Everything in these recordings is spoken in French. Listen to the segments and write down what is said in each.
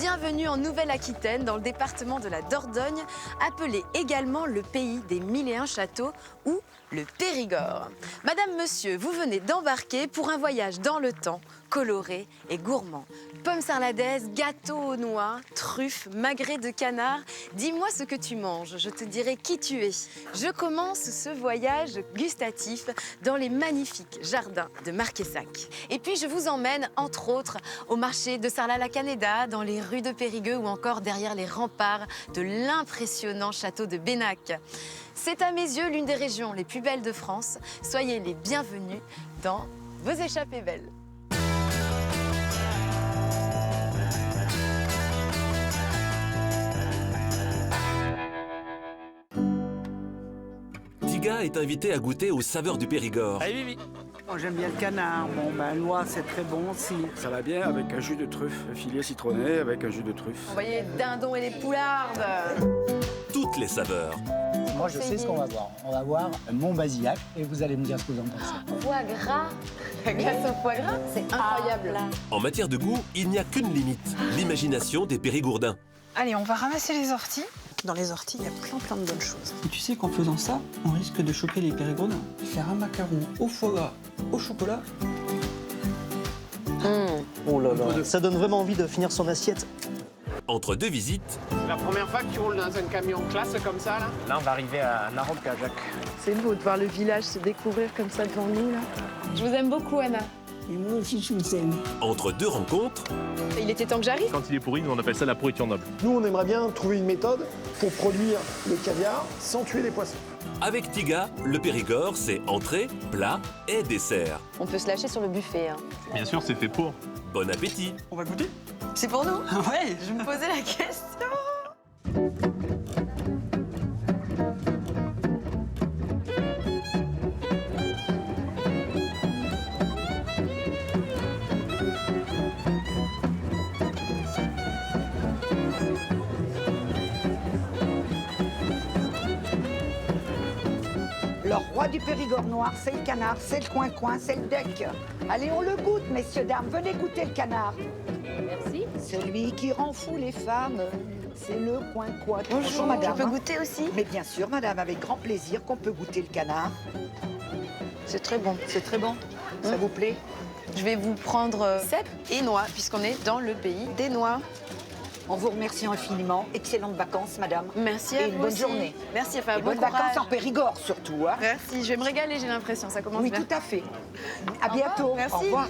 Bienvenue en Nouvelle-Aquitaine, dans le département de la Dordogne, appelé également le pays des 1001 châteaux ou le Périgord. Madame, monsieur, vous venez d'embarquer pour un voyage dans le temps, coloré et gourmand. Pommes sarladaises, gâteaux aux noix, truffes, magrets de canard. Dis-moi ce que tu manges, je te dirai qui tu es. Je commence ce voyage gustatif dans les magnifiques jardins de Marquessac. Et puis je vous emmène, entre autres, au marché de Sarlat-la-Canéda, dans les rues de Périgueux ou encore derrière les remparts de l'impressionnant château de Bénac. C'est à mes yeux l'une des régions les plus belles de France. Soyez les bienvenus dans vos échappées belles. Tiga est invité à goûter aux saveurs du Périgord. Allez, Vivi. Moi, j'aime bien le canard. Bon, noix, c'est très bon aussi. Ça va bien avec un jus de truffe, un filet citronné avec un jus de truffe. Vous voyez les dindons et les poulardes. Toutes les saveurs. Moi, je sais ce qu'on va voir. On va voir Montbazillac et vous allez me dire ce que vous en pensez. Foie gras, la glace au foie gras, c'est incroyable. En matière de goût, il n'y a qu'une limite, l'imagination des Périgourdins. Allez, on va ramasser les orties. Dans les orties, il y a plein de bonnes choses. Et tu sais qu'en faisant ça, on risque de choquer les Périgourdins. Faire un macaron au foie gras, au chocolat. Oh là là, ça donne vraiment envie de finir son assiette. Entre deux visites, La première fois que tu roules dans un camion classe comme ça, là? Là, on va arriver à Narok-Kajak. C'est beau de voir le village se découvrir comme ça devant nous, là. Je vous aime beaucoup, Anna. Et moi aussi, je vous aime. entre deux rencontres, Il était temps que j'arrive. Quand il est pourri, nous on appelle ça la pourriture noble. Nous, on aimerait bien trouver une méthode pour produire le caviar sans tuer les poissons. avec Tiga, le Périgord, c'est entrée, plat et dessert. On peut se lâcher sur le buffet, hein. Bien sûr, c'est fait pour. Bon appétit! On va goûter? C'est pour nous? Ouais. Je me posais la question. Le roi du Périgord noir, c'est le canard, c'est le coin-coin, c'est le duck. Allez, on le goûte, messieurs, dames. Venez goûter le canard. Merci. Celui qui rend fou les femmes, c'est le coin-coin. Bonjour, madame. je peux goûter aussi? Mais bien sûr, madame, avec grand plaisir qu'on peut goûter le canard. C'est très bon. C'est très bon. Ça vous plaît? Je vais vous prendre cèpe et noix, puisqu'on est dans le pays des noix. On vous remercie infiniment. Excellentes vacances, madame. Merci à Et vous une bonne aussi. journée. Merci, enfin, Et bon bonnes courage. vacances en Périgord, surtout. Hein. Merci, je vais me régaler, j'ai l'impression, ça commence Oui, bien. tout à fait. À Au bientôt. revoir, merci. Au revoir.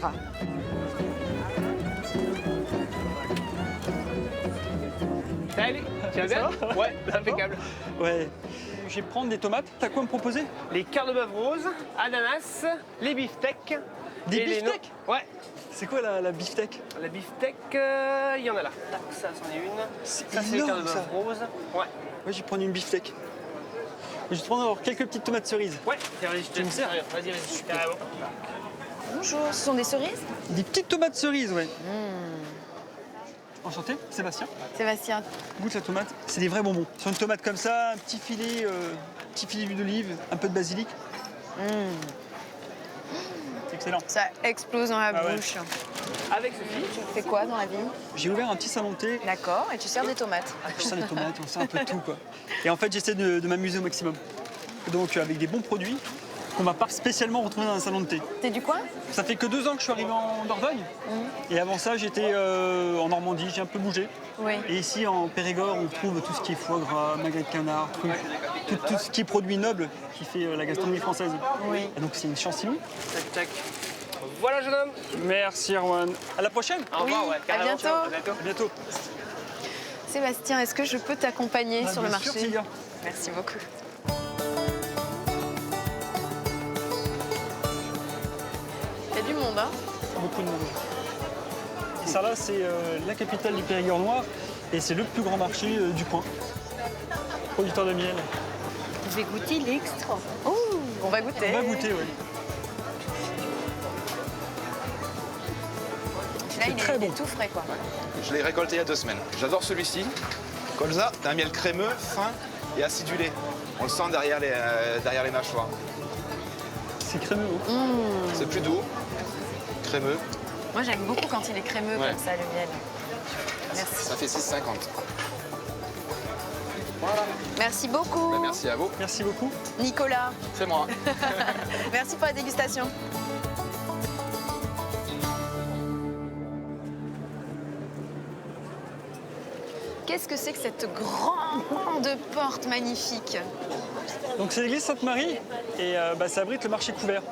Salut, tu vas bien? Ouais, impeccable. Ouais. Je vais prendre des tomates. T'as quoi à me proposer? Les cœurs de bœuf roses, ananas, les beefsteaks. Des et les beefsteaks? Ouais. C'est quoi la beefsteak? La beefsteak, il y en a là. Tac, ça, c'en est une. C'est Ça, c'est les cœurs de énorme, bœuf ça. roses. Ouais. Ouais, je vais prendre une beefsteak. Je vais te prendre alors quelques petites tomates cerises. Ouais, vas-y, je te Tu me sers? Vas-y, vas-y, carrément. Bonjour, ce sont des cerises? Des petites tomates cerises, ouais. Enchanté, Sébastien. Sébastien, Goûte la tomate. C'est des vrais bonbons. Sur une tomate comme ça, un petit filet d'huile d'olive, un peu de basilic. C'est excellent. ça explose dans la Ah ouais. bouche. Avec Sophie. Tu fais quoi dans la vie? J'ai ouvert un petit salon de thé. D'accord, et tu sers des tomates. Je sers les tomates, on sert un peu de tout, quoi. Et en fait, j'essaie de m'amuser au maximum. Donc, avec des bons produits qu'on va pas spécialement retrouver dans un salon de thé. T'es du coin? Ça fait que 2 ans que je suis arrivé en Dordogne. Et avant ça, j'étais en Normandie, j'ai un peu bougé. Oui. Et ici, en Périgord, on trouve tout ce qui est foie gras, magret de canard, tout ce qui est produit noble qui fait la gastronomie française. Oui. Et donc, c'est une chance inouïe. Tac, tac. Voilà, jeune homme. Merci, Erwan. À la prochaine. Au revoir, Oui, ouais, à carrément. bientôt. À bientôt. À bientôt. Sébastien, est-ce que je peux t'accompagner sur le Bien marché? sûr, Sylvia. Merci beaucoup. Il y a du monde, hein? Beaucoup de monde. Et ça là, c'est la capitale du Périgord noir et c'est le plus grand marché du coin. Producteur de miel. Je vais goûter l'extra. Ouh, on va goûter. On va goûter, oui. Là, il très est bon. tout frais, quoi. Je l'ai récolté il y a 2 semaines. J'adore celui-ci. Colza, c'est un miel crémeux, fin et acidulé. On le sent derrière les mâchoires. C'est crémeux. C'est plus doux, crémeux. Moi, j'aime beaucoup quand il est crémeux Ouais. comme ça, le miel. Merci. Ça fait 6,50. Merci beaucoup. Merci à vous. Merci beaucoup. Nicolas. C'est moi. Merci pour la dégustation. Qu'est-ce que c'est que cette grande porte magnifique? Donc c'est l'église Sainte-Marie et ça abrite le marché couvert.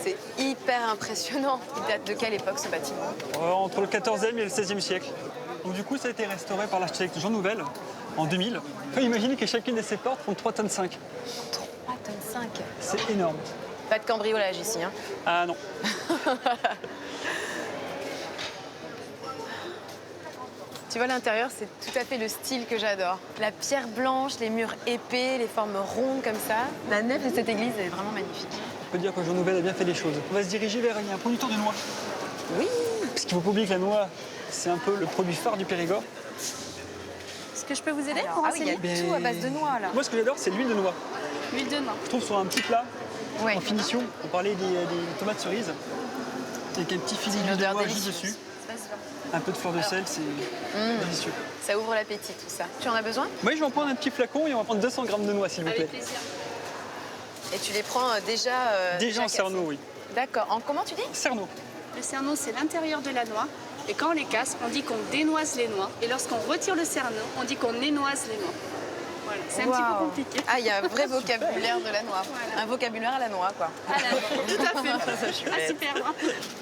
C'est hyper impressionnant. Il date de quelle époque ce bâtiment? Entre le 14e et le 16e siècle. Donc du coup, ça a été restauré par l'architecte Jean Nouvel en 2000. Faut imaginer que chacune de ces portes font 3,5 tonnes. 3,5 tonnes. C'est énorme. Pas de cambriolage ici, hein? Ah non. Tu vois, l'intérieur, c'est tout à fait le style que j'adore. La pierre blanche, les murs épais, les formes rondes comme ça. La nef de cette église est vraiment magnifique. On peut dire que Jean Nouvel a bien fait les choses. On va se diriger vers un producteur de noix. Oui. Parce qu'il ne faut pas oublier que la noix, c'est un peu le produit phare du Périgord. Est-ce que je peux vous aider? Ah oui, il y a tout à base de noix, là. Moi, ce que j'adore, c'est l'huile de noix. L'huile de noix. Je trouve sur un petit plat, Ouais. en finition, on parlait des tomates cerises, avec un petit filet d'huile de noix juste dessus. Un peu de fleur de sel, c'est délicieux. Ça ouvre l'appétit, tout ça. Tu en as besoin? Oui, je vais en prendre un petit flacon et on va prendre 200 grammes de noix, s'il vous plaît. Avec plaisir. Et tu les prends déjà Déjà en cassés. cerneau, oui. D'accord. En comment tu dis? Cerneau. Le cerneau, c'est l'intérieur de la noix. Et quand on les casse, on dit qu'on dénoise les noix. Et lorsqu'on retire le cerneau, on dit qu'on énoise les noix. Voilà. C'est un petit peu compliqué. Ah, il y a un vrai vocabulaire de la noix. Voilà. Un vocabulaire à la noix, quoi. À la noix, tout à fait. Ah, super.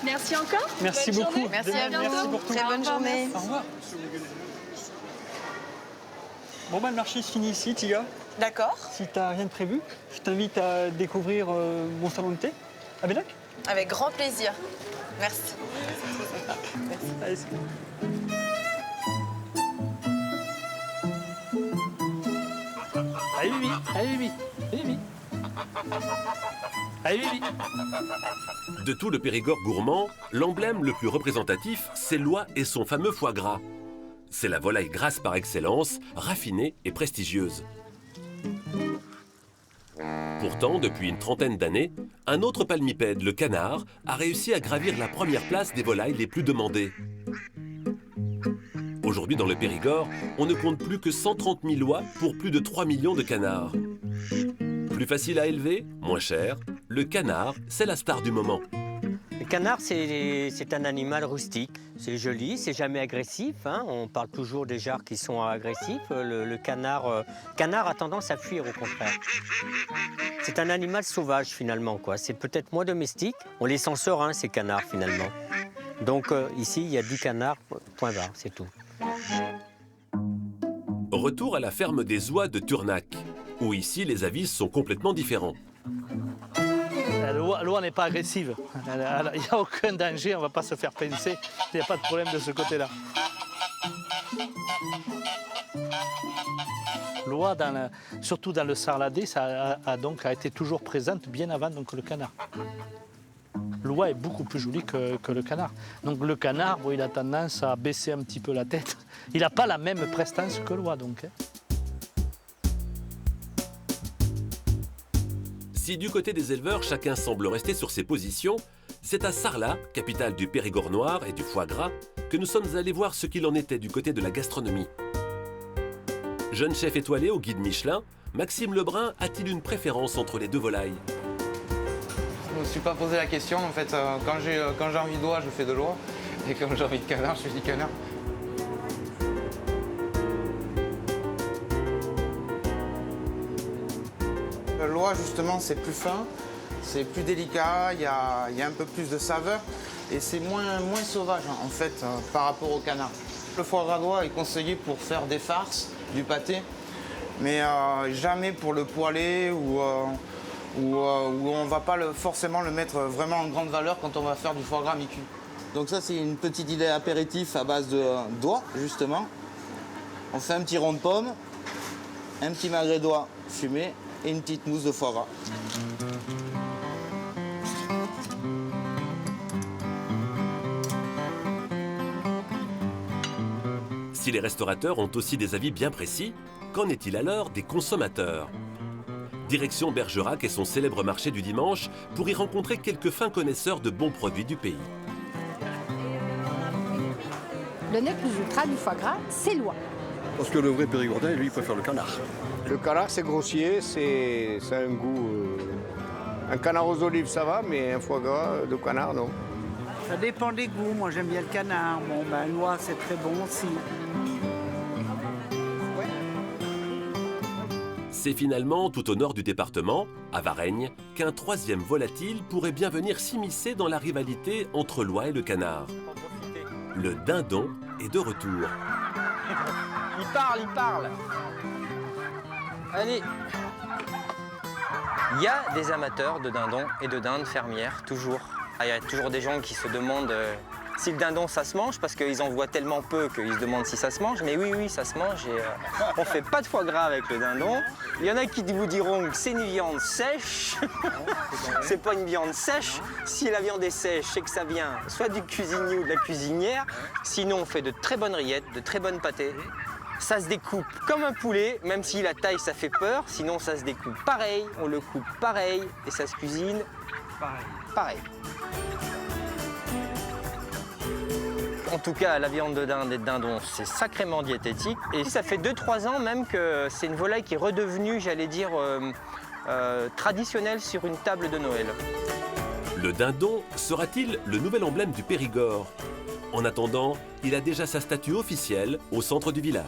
Merci encore. Merci Bonne beaucoup. journée. Merci à Merci vous. pour tout. Très bonne journée. Au revoir. Bon, le marché se finit ici, Tiga. D'accord. Si tu n'as rien de prévu, je t'invite à découvrir mon salon de thé à Bellac. Avec grand plaisir. Merci. Allez, c'est bon. Allez, Bibi, allez, Bibi, allez, Bibi. Allez, Bibi. De tout le Périgord gourmand, l'emblème le plus représentatif, c'est l'oie et son fameux foie gras. C'est la volaille grasse par excellence, raffinée et prestigieuse. Pourtant, depuis une trentaine d'années, un autre palmipède, le canard, a réussi à gravir la première place des volailles les plus demandées. Aujourd'hui, dans le Périgord, on ne compte plus que 130 000 oies pour plus de 3 millions de canards. Plus facile à élever, moins cher, le canard, c'est la star du moment. Le canard, c'est un animal rustique. C'est joli, c'est jamais agressif. Hein. On parle toujours des jarres qui sont agressifs. Le canard a tendance à fuir, au contraire. C'est un animal sauvage, finalement, quoi. C'est peut-être moins domestique. On les sent sereins, ces canards, finalement. Donc, ici, il y a 10 canards, point barre, c'est tout. Retour à la ferme des oies de Turnac, où ici, les avis sont complètement différents. L'oie n'est pas agressive. Il n'y a aucun danger, on ne va pas se faire pincer. Il n'y a pas de problème de ce côté-là. L'oie, surtout dans le sarladé, ça a été toujours présente bien avant donc, le canard. L'oie est beaucoup plus jolie que le canard. Donc le canard, bon, il a tendance à baisser un petit peu la tête. Il n'a pas la même prestance que l'oie, donc. Hein. Si du côté des éleveurs, chacun semble rester sur ses positions, c'est à Sarlat, capitale du Périgord noir et du foie gras, que nous sommes allés voir ce qu'il en était du côté de la gastronomie. Jeune chef étoilé au guide Michelin, Maxime Lebrun a-t-il une préférence entre les deux volailles? Je ne me suis pas posé la question. En fait, quand j'ai envie d'oie, je fais de l'oie. Et quand j'ai envie de canard, je fais du canard. L'oie, justement, c'est plus fin, c'est plus délicat, il y a un peu plus de saveur et c'est moins sauvage, en fait, par rapport au canard. Le foie gras d'oie est conseillé pour faire des farces, du pâté, mais jamais pour le poêler ou on ne va pas forcément le mettre vraiment en grande valeur quand on va faire du foie gras mi-cuit. Donc ça, c'est une petite idée apéritif à base d'oie, justement. On fait un petit rond de pomme, un petit magret d'oie fumé et une petite mousse de foie gras. Si les restaurateurs ont aussi des avis bien précis, qu'en est-il alors des consommateurs? Direction Bergerac et son célèbre marché du dimanche pour y rencontrer quelques fins connaisseurs de bons produits du pays. Le nec plus ultra du foie gras, c'est l'oie. Parce que le vrai Périgordais, lui, il préfère le canard. Le canard, c'est grossier, c'est un goût... Un canard aux olives, ça va, mais un foie gras de canard, non. Ça dépend des goûts. Moi, j'aime bien le canard. Bon, ben, l'oie, c'est très bon aussi. C'est finalement tout au nord du département, à Varennes, qu'un troisième volatile pourrait bien venir s'immiscer dans la rivalité entre l'oie et le canard. Le dindon est de retour. Il parle. Allez. Il y a des amateurs de dindons et de dindes fermières, toujours. Il y a toujours des gens qui se demandent si le dindon ça se mange, parce qu'ils en voient tellement peu qu'ils se demandent si ça se mange. Mais oui, ça se mange et on fait pas de foie gras avec le dindon. Il y en a qui vous diront que c'est une viande sèche. C'est pas une viande sèche. Si la viande est sèche, c'est que ça vient soit du cuisinier ou de la cuisinière. Sinon, on fait de très bonnes rillettes, de très bonnes pâtés. Ça se découpe comme un poulet, même si la taille ça fait peur, sinon ça se découpe pareil, on le coupe pareil et ça se cuisine pareil. En tout cas, la viande de dinde et de dindon, c'est sacrément diététique. Et ça fait 2-3 ans même que c'est une volaille qui est redevenue, j'allais dire, traditionnelle sur une table de Noël. Le dindon sera-t-il le nouvel emblème du Périgord? En attendant, il a déjà sa statue officielle au centre du village.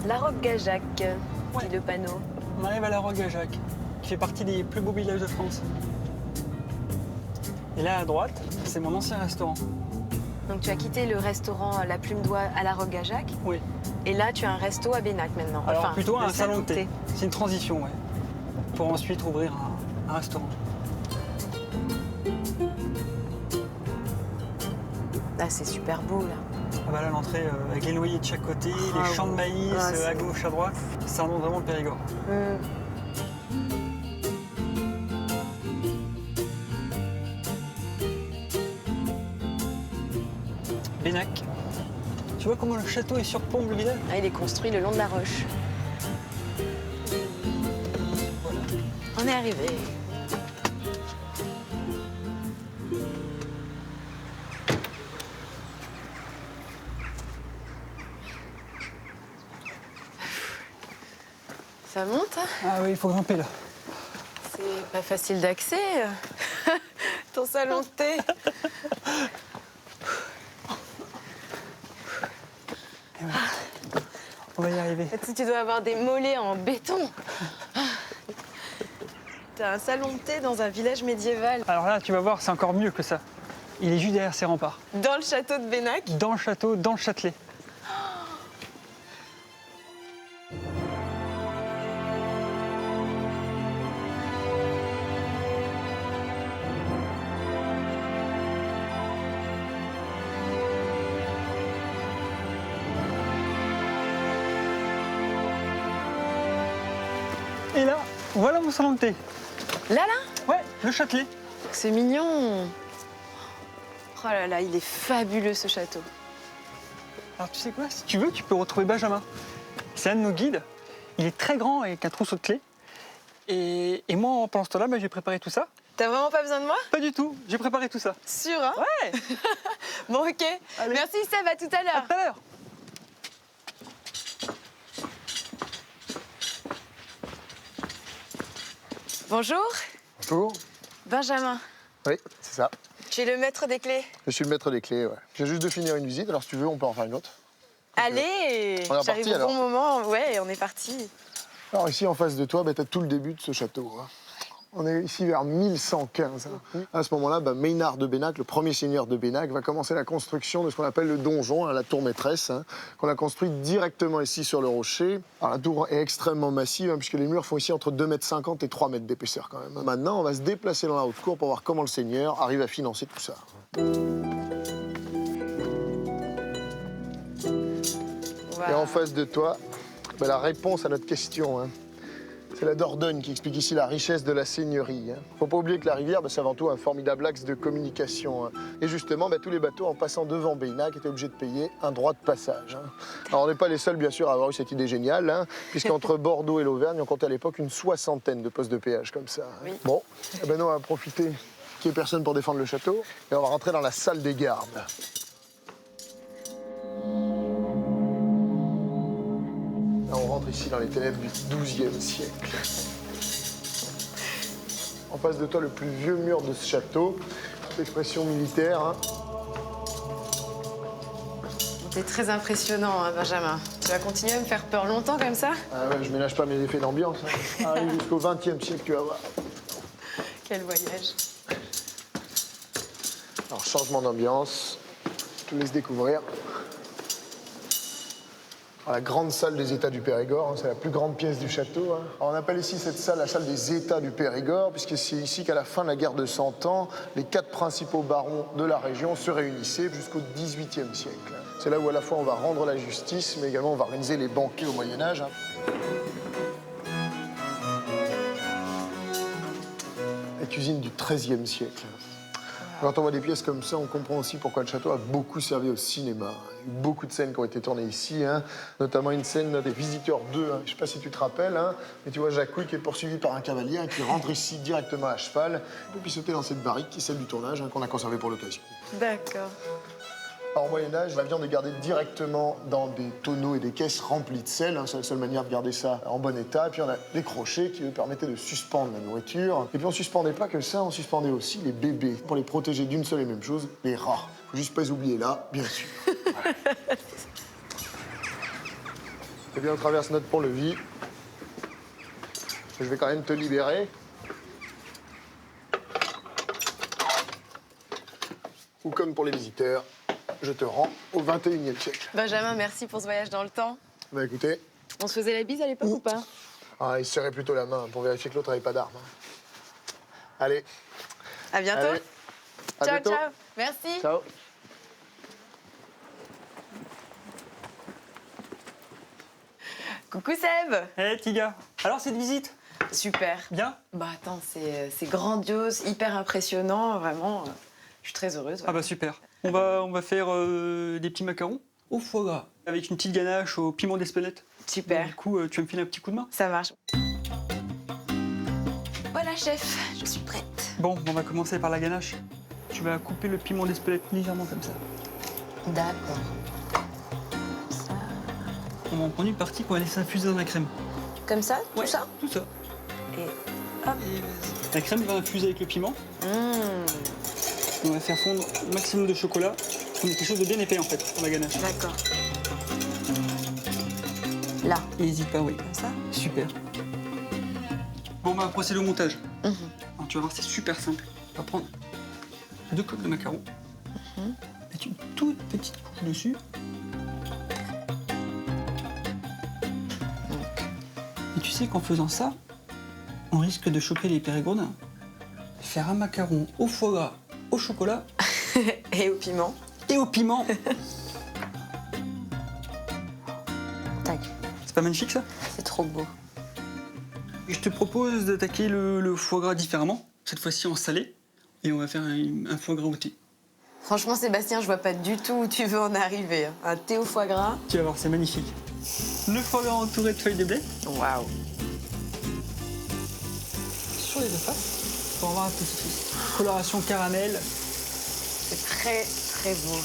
La Roque-Gajac, dit le panneau. On arrive à la Roque-Gajac, qui fait partie des plus beaux villages de France. Et là, à droite, c'est mon ancien restaurant. Donc tu as quitté le restaurant La Plume d'Oie à la Roque-Gajac. Oui. Et là, tu as un resto à Bénac maintenant. Alors plutôt un salon de thé. C'est une transition, ouais. Pour ensuite ouvrir un restaurant. Ah, c'est super beau là. Ah bah là, l'entrée avec les noyers de chaque côté, les champs de maïs à gauche, à droite, ça remonte vraiment le Périgord. Bénac. Tu vois comment le château est surplombe le village? Ah, il est construit le long de la roche. Voilà. On est arrivé. Ça monte, hein? Ah oui, il faut grimper là. C'est pas facile d'accès. Ton salon de thé. On va y arriver. Tu dois avoir des mollets en béton. T'as un salon de thé dans un village médiéval. Alors là, tu vas voir, c'est encore mieux que ça. Il est juste derrière ces remparts. Dans le château de Bénac? Dans le château, dans le Châtelet. Et là, voilà mon salon de thé. Là? Ouais, le Châtelet. C'est mignon. Oh là là, il est fabuleux ce château. Alors tu sais quoi, si tu veux, tu peux retrouver Benjamin. C'est un de nos guides. Il est très grand avec un trousseau de clés. Et moi, pendant ce temps-là, j'ai préparé tout ça. T'as vraiment pas besoin de moi? Pas du tout, j'ai préparé tout ça. Sûr, hein? Ouais. Bon, ok. Allez. Merci Seb, à tout à l'heure. À tout à l'heure. Bonjour. Bonjour. Benjamin, Oui, c'est ça. tu es le maître des clés. Je suis le maître des clés, ouais. Je viens juste de finir une visite, alors si tu veux, on peut en faire une autre. Allez, on est j'arrive reparti, au alors. bon moment. Ouais, on est parti. Alors ici, en face de toi, tu as tout le début de ce château. Hein. On est ici vers 1115. Hein. À ce moment-là, Maynard de Bénac, le premier seigneur de Bénac, va commencer la construction de ce qu'on appelle le donjon, hein, la tour maîtresse, hein, qu'on a construite directement ici sur le rocher. Alors, la tour est extrêmement massive, hein, puisque les murs font ici entre 2,50 m et 3 mètres d'épaisseur quand même. Maintenant, on va se déplacer dans la haute cour pour voir comment le seigneur arrive à financer tout ça. Wow. Et en face de toi, la réponse à notre question. Hein. C'est la Dordogne qui explique ici la richesse de la seigneurie. Faut pas oublier que la rivière, c'est avant tout un formidable axe de communication. Et justement, tous les bateaux, en passant devant Beynac, étaient obligés de payer un droit de passage. Alors on n'est pas les seuls, bien sûr, à avoir eu cette idée géniale, puisqu'entre Bordeaux et l'Auvergne, on comptait à l'époque une 60aine de postes de péage comme ça. Oui. Bon, nous, on va profiter qu'il n'y ait personne pour défendre le château, et on va rentrer dans la salle des gardes. Là, on rentre ici dans les ténèbres du XIIe siècle. En face de toi, le plus vieux mur de ce château, l'expression militaire. C'est très impressionnant, Benjamin. Tu vas continuer à me faire peur longtemps comme ça? Ah ouais, je ménage pas mes effets d'ambiance. Arrive jusqu'au XXe siècle, tu vas voir. Quel voyage. Alors, changement d'ambiance, je te laisse découvrir. La grande salle des États du Périgord, c'est la plus grande pièce du château. Alors, on appelle ici cette salle la salle des États du Périgord, puisque c'est ici qu'à la fin de la guerre de 100 ans, les 4 principaux barons de la région se réunissaient jusqu'au XVIIIe siècle. C'est là où à la fois on va rendre la justice, mais également on va organiser les banquets au Moyen-Âge. La cuisine du XIIIe siècle. Quand on voit des pièces comme ça, on comprend aussi pourquoi le château a beaucoup servi au cinéma. Il y a eu beaucoup de scènes qui ont été tournées ici, notamment une scène des Visiteurs 2. Je ne sais pas si tu te rappelles, mais tu vois Jacouille qui est poursuivi par un cavalier qui rentre ici directement à cheval et puis sauter dans cette barrique qui est celle du tournage qu'on a conservée pour l'occasion. D'accord. Au Moyen-Âge, la viande est gardée directement dans des tonneaux et des caisses remplies de sel. C'est la seule manière de garder ça en bon état. Et puis on a des crochets qui permettaient de suspendre la nourriture. Et puis on suspendait pas que ça, on suspendait aussi les bébés pour les protéger d'une seule et même chose, les rats. Faut juste pas les oublier là, bien sûr. Voilà. Et bien on traverse notre pont-levis. Je vais quand même te libérer. Ou comme pour les visiteurs, je te rends au XXIe siècle. Benjamin, merci pour ce voyage dans le temps. Bah écoutez. On se faisait la bise à l'époque ou pas? Ah, il se serrait plutôt la main pour vérifier que l'autre n'avait pas d'armes. Allez. À bientôt. Allez. À ciao, bientôt. ciao. Merci. Ciao. Coucou Seb. Hey Tiga, alors cette visite? Super. Bien? Bah attends, c'est grandiose, hyper impressionnant, vraiment. Je suis très heureuse. Ah bah super. On va faire des petits macarons au foie gras avec une petite ganache au piment d'Espelette. Super. Du coup, tu vas me filer un petit coup de main? Ça marche. Voilà chef, je suis prête. Bon, on va commencer par la ganache. Tu vas couper le piment d'Espelette légèrement comme ça. D'accord. On va en prendre une partie qu'on va laisser infuser dans la crème. Comme ça? Ouais, tout ça? Tout ça. Et hop. La crème va infuser avec le piment. On va faire fondre un maximum de chocolat. On a quelque chose de bien épais en fait pour la ganache. D'accord. Là. Et n'hésite pas, oui. Comme ça? Super. Bon, on va procéder au montage. Alors, tu vas voir, c'est super simple. On va prendre 2 coques de macarons, mettre une toute petite couche dessus. Et tu sais qu'en faisant ça, on risque de choquer les Périgordins. Faire un macaron au foie gras, au chocolat. Et au piment. Et au piment. Tac. C'est pas magnifique ça? C'est trop beau. Je te propose d'attaquer le foie gras différemment, cette fois-ci en salé. Et on va faire un foie gras au thé. Franchement, Sébastien, je vois pas du tout où tu veux en arriver. Un thé au foie gras. Tu vas voir, c'est magnifique. Le foie gras entouré de feuilles de blé. Waouh. Sur les deux faces, pour avoir un petit coloration caramel. C'est très, très beau.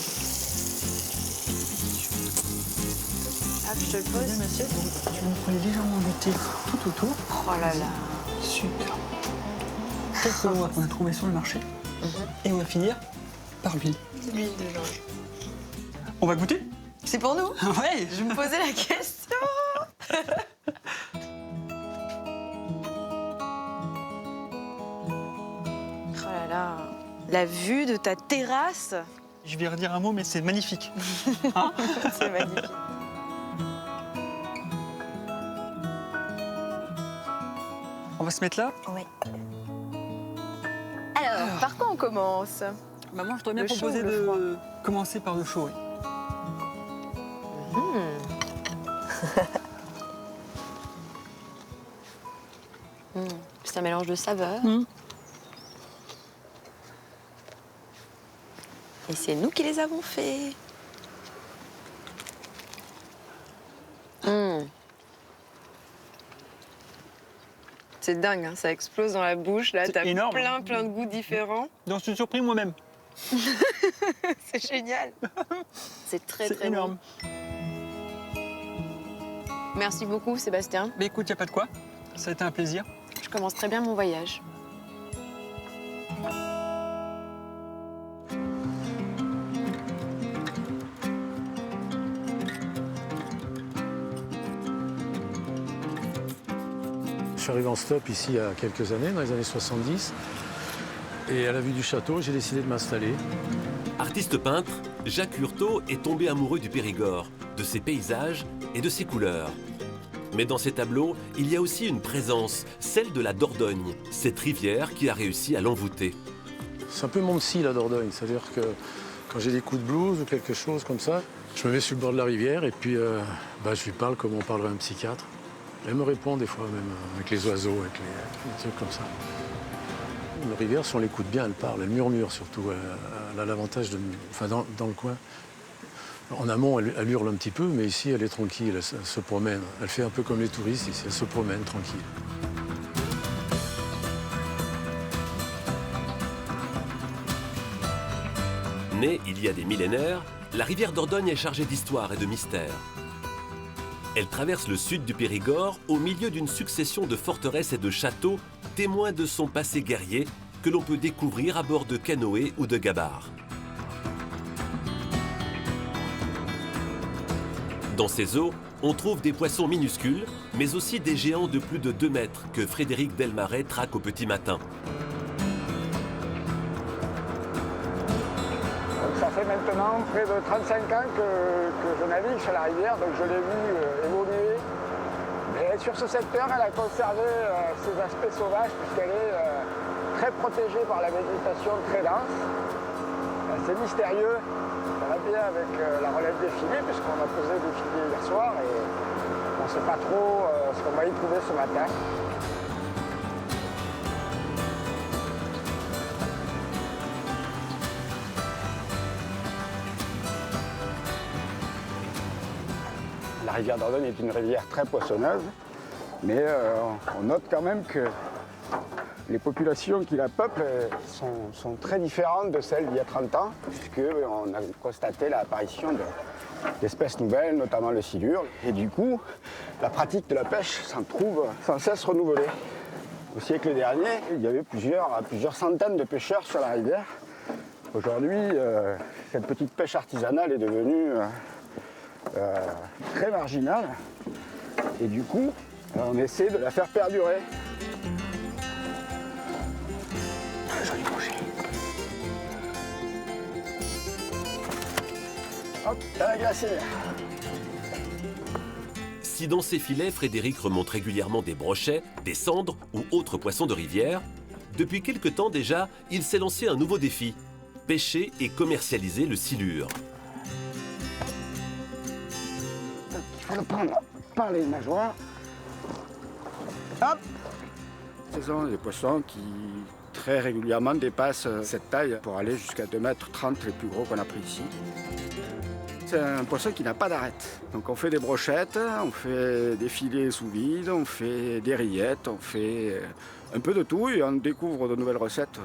Hop, je te le pose. Deuxième assiette, tu vas prendre légèrement du thé tout autour. Oh là là. Super. Quelques noix qu'on a trouvées sur le marché. Et on va finir par l'huile. L'huile de l'ange. On va goûter? C'est pour nous? Ouais. Je me posais la question. Oh là là. La vue de ta terrasse. Je vais redire un mot, mais c'est magnifique. Hein? C'est magnifique. On va se mettre là? Oui. Alors, par quoi on commence? Maman, je t'aurais bien Le chaud proposé ou le froid? de commencer par le chaud, oui. C'est un mélange de saveurs. Et c'est nous qui les avons faits. C'est dingue, hein, ça explose dans la bouche. Là, t'as plein de goûts différents. Donc je suis surpris moi-même. C'est génial. C'est très énorme. Bon. Merci beaucoup, Sébastien. Mais écoute, y a pas de quoi. Ça a été un plaisir. Je commence très bien mon voyage. Je suis arrivé en stop ici il y a quelques années, dans les années 70. Et à la vue du château, j'ai décidé de m'installer. Artiste peintre, Jacques Hurtaud est tombé amoureux du Périgord, de ses paysages et de ses couleurs. Mais dans ces tableaux, il y a aussi une présence, celle de la Dordogne, cette rivière qui a réussi à l'envoûter. C'est un peu mon psy, la Dordogne. C'est-à-dire que quand j'ai des coups de blues ou quelque chose comme ça, je me mets sur le bord de la rivière et puis je lui parle comme on parlerait à un psychiatre. Elle me répond des fois même avec les oiseaux, avec les trucs comme ça. La rivière, si on l'écoute bien, elle parle, elle murmure surtout. Elle a l'avantage de... Enfin, dans le coin. En amont, elle hurle un petit peu, mais ici, elle est tranquille, elle se promène. Elle fait un peu comme les touristes ici, elle se promène tranquille. Née il y a des millénaires, la rivière Dordogne est chargée d'histoire et de mystères. Elle traverse le sud du Périgord au milieu d'une succession de forteresses et de châteaux, témoins de son passé guerrier que l'on peut découvrir à bord de canoës ou de gabarres. Dans ces eaux, on trouve des poissons minuscules, mais aussi des géants de plus de 2 mètres que Frédéric Delmaret traque au petit matin. Ça fait maintenant près de 35 ans que je navigue sur la rivière, donc je l'ai vu évoluer. Et sur ce secteur, elle a conservé ses aspects sauvages puisqu'elle est très protégée par la végétation très dense. C'est mystérieux. Ça va bien avec la relève des filets puisqu'on a posé des filets hier soir et on ne sait pas trop ce qu'on va y trouver ce matin. La rivière Dordogne est une rivière très poissonneuse, mais on note quand même que les populations qui la peuplent sont très différentes de celles d'il y a 30 ans, puisqu'on a constaté l'apparition d'espèces nouvelles, notamment le silure. Et du coup, la pratique de la pêche s'en trouve sans cesse renouvelée. Au siècle dernier, il y avait plusieurs centaines de pêcheurs sur la rivière. Aujourd'hui, cette petite pêche artisanale est devenue très marginale et du coup on essaie de la faire perdurer. Joli crochet. Hop, à la glacière. Si dans ses filets, Frédéric remonte régulièrement des brochets, des cendres ou autres poissons de rivière, depuis quelque temps déjà, il s'est lancé un nouveau défi, pêcher et commercialiser le silure. Il faut le prendre par les nageoires. Hop! Ce sont des poissons qui très régulièrement dépassent cette taille pour aller jusqu'à 2,30 m les plus gros qu'on a pris ici. C'est un poisson qui n'a pas d'arête. Donc on fait des brochettes, on fait des filets sous vide, on fait des rillettes, on fait un peu de tout et on découvre de nouvelles recettes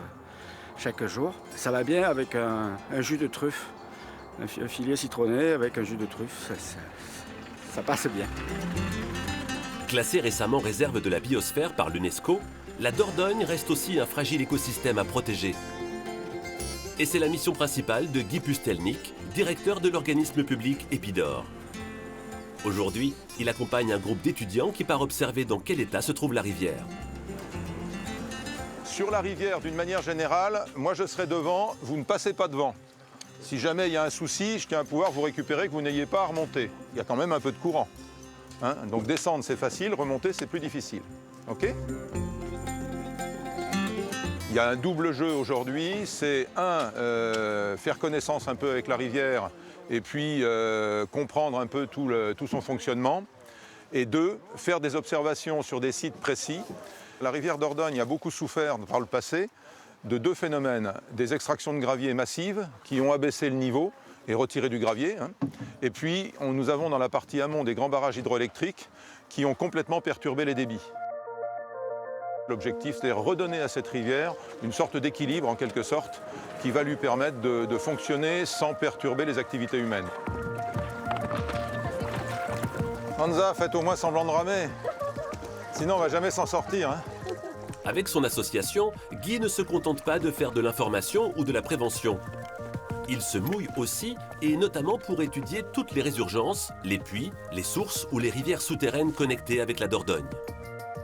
chaque jour. Ça va bien avec un jus de truffe, un filet citronné avec un jus de truffe. Ça passe bien. Classée récemment réserve de la biosphère par l'UNESCO, la Dordogne reste aussi un fragile écosystème à protéger. Et c'est la mission principale de Guy Pustelnik, directeur de l'organisme public Épidore. Aujourd'hui, il accompagne un groupe d'étudiants qui part observer dans quel état se trouve la rivière. Sur la rivière, d'une manière générale, moi je serai devant, vous ne passez pas devant. Si jamais il y a un souci, je tiens à pouvoir vous récupérer, que vous n'ayez pas à remonter. Il y a quand même un peu de courant. Hein, donc descendre, c'est facile, remonter, c'est plus difficile. OK ? Il y a un double jeu aujourd'hui. C'est faire connaissance un peu avec la rivière et puis comprendre un peu tout son fonctionnement. Et 2, faire des observations sur des sites précis La rivière Dordogne a beaucoup souffert par le passé de deux phénomènes. Des extractions de gravier massives qui ont abaissé le niveau et retiré du gravier. Et puis, nous avons dans la partie amont des grands barrages hydroélectriques qui ont complètement perturbé les débits. L'objectif, c'est de redonner à cette rivière une sorte d'équilibre, en quelque sorte, qui va lui permettre de fonctionner sans perturber les activités humaines. Hansa, faites au moins semblant de ramer. Sinon, on ne va jamais s'en sortir. Avec son association, Guy ne se contente pas de faire de l'information ou de la prévention. Il se mouille aussi, et notamment pour étudier toutes les résurgences, les puits, les sources ou les rivières souterraines connectées avec la Dordogne.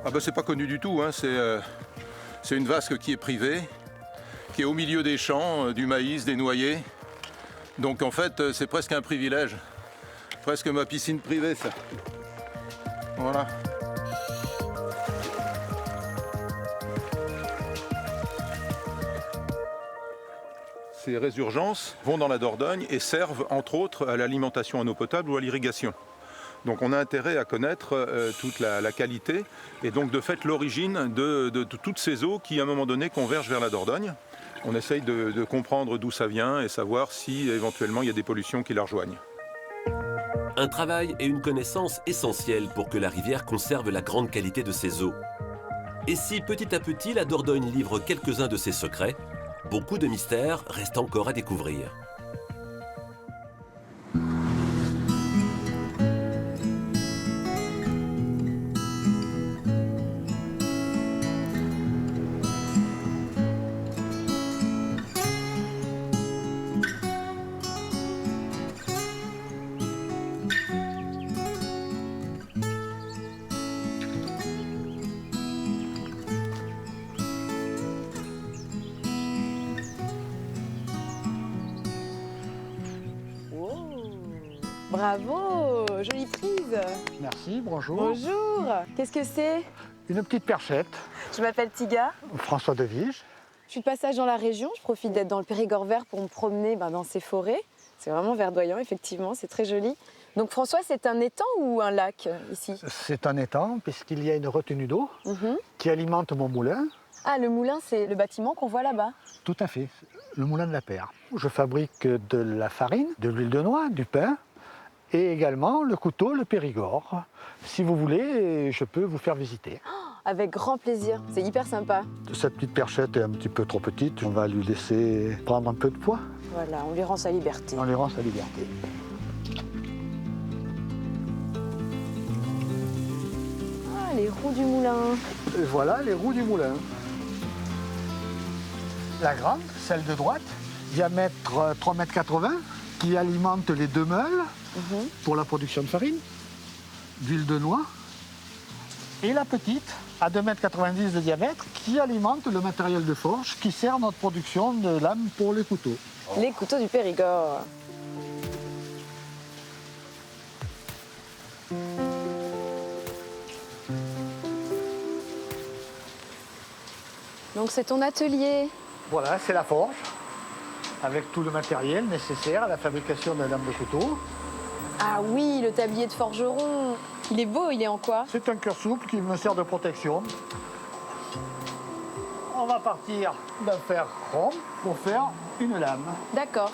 Ah ben, c'est pas connu du tout, c'est une vasque qui est privée, qui est au milieu des champs, du maïs, des noyers. Donc en fait, c'est presque un privilège. Presque ma piscine privée, ça. Voilà. Ces résurgences vont dans la Dordogne et servent entre autres à l'alimentation en eau potable ou à l'irrigation. Donc on a intérêt à connaître toute la qualité et donc de fait l'origine de toutes ces eaux qui à un moment donné convergent vers la Dordogne. On essaye de comprendre d'où ça vient et savoir si éventuellement il y a des pollutions qui la rejoignent. Un travail et une connaissance essentiels pour que la rivière conserve la grande qualité de ses eaux. Et si petit à petit la Dordogne livre quelques-uns de ses secrets, beaucoup de mystères restent encore à découvrir. Bravo, jolie prise. Merci, bonjour. Bonjour. Qu'est-ce que c'est? Une petite perchette. Je m'appelle Tiga. François de Viges. Je suis de passage dans la région. Je profite d'être dans le Périgord vert pour me promener dans ces forêts. C'est vraiment verdoyant, effectivement. C'est très joli. Donc François, c'est un étang ou un lac ici? C'est un étang puisqu'il y a une retenue d'eau qui alimente mon moulin. Ah, le moulin, c'est le bâtiment qu'on voit là-bas? Tout à fait, le moulin de la Paire. Je fabrique de la farine, de l'huile de noix, du pain et également le couteau, le Périgord. Si vous voulez, je peux vous faire visiter. Avec grand plaisir, c'est hyper sympa. Cette petite perchette est un petit peu trop petite, on va lui laisser prendre un peu de poids. Voilà, on lui rend sa liberté. On lui rend sa liberté. Ah, les roues du moulin. Et voilà les roues du moulin. La grande, celle de droite, diamètre 3,80 m, qui alimente les deux meules pour la production de farine, d'huile de noix. Et la petite, à 2,90 m de diamètre, qui alimente le matériel de forge qui sert notre production de lames pour les couteaux. Les couteaux du Périgord. Donc c'est ton atelier. Voilà, c'est la forge, avec tout le matériel nécessaire à la fabrication de lames de couteau. Ah oui, le tablier de forgeron. Il est beau, il est en quoi? C'est un cœur souple qui me sert de protection. On va partir d'un fer rond pour faire une lame. D'accord.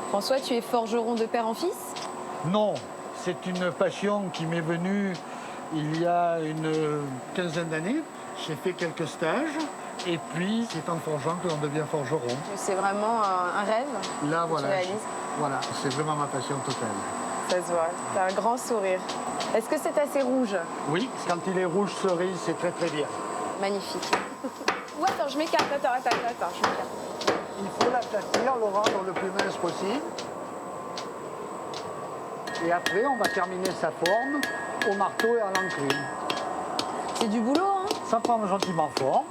François, tu es forgeron de père en fils? Non, c'est une passion qui m'est venue il y a une quinzaine d'années. J'ai fait quelques stages et puis c'est en forgeant que l'on devient forgeron. C'est vraiment un rêve là, que voilà, tu réalises. Voilà, c'est vraiment ma passion totale. Ça se voit, t'as un grand sourire. Est-ce que c'est assez rouge? Oui, quand il est rouge cerise, c'est très très bien. Magnifique. Ou attends, je m'écarte, attends, je m'écarte. Il faut l'aplatir, le rendre le plus mince possible. Et après, on va terminer sa forme au marteau et à l'enclume. C'est du boulot, hein? Ça prend gentiment forme.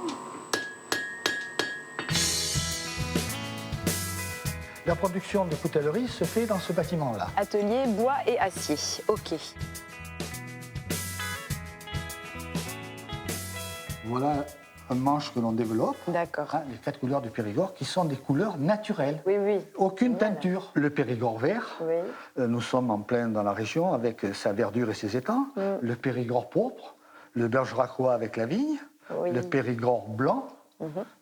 La production de coutellerie se fait dans ce bâtiment-là. Atelier bois et acier, ok. Voilà un manche que l'on développe. D'accord. Les 4 couleurs du Périgord qui sont des couleurs naturelles. Oui, oui. Aucune teinture. Le Périgord vert, oui. Nous sommes en plein dans la région avec sa verdure et ses étangs. Le Périgord pourpre, le Bergeracois avec la vigne. Oui. Le Périgord blanc,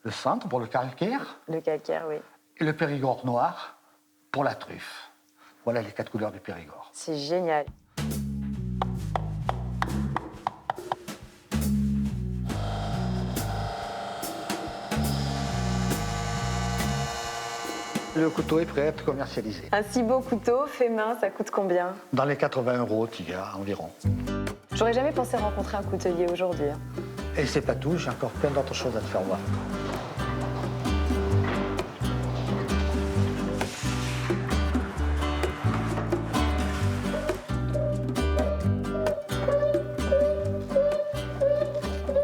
le centre pour le calcaire. Le calcaire, oui. Et le Périgord noir pour la truffe. Voilà les 4 couleurs du Périgord. C'est génial. Le couteau est prêt à être commercialisé. Un si beau couteau fait main, ça coûte combien? Dans les 80 €, il y a environ. J'aurais jamais pensé rencontrer un coutelier aujourd'hui. Et c'est pas tout, j'ai encore plein d'autres choses à te faire voir.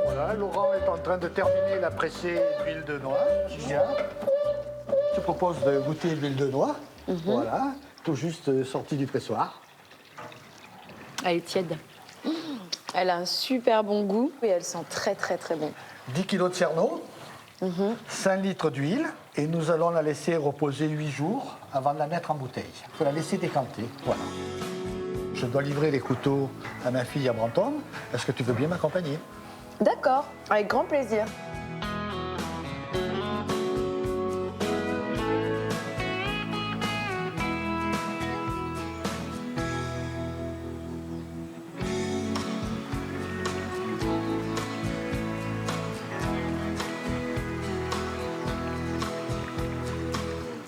Voilà, Laurent est en train de terminer la pressée d'huile de noix. Bien. Je te propose de goûter l'huile de noix. Voilà, tout juste sortie du pressoir. Elle est tiède. Elle a un super bon goût et elle sent très très très bon. 10 kg de cerneau, 5 litres d'huile, et nous allons la laisser reposer 8 jours avant de la mettre en bouteille. Il faut la laisser décanter, voilà. Je dois livrer les couteaux à ma fille à Brantôme. Est-ce que tu veux bien m'accompagner? D'accord, avec grand plaisir.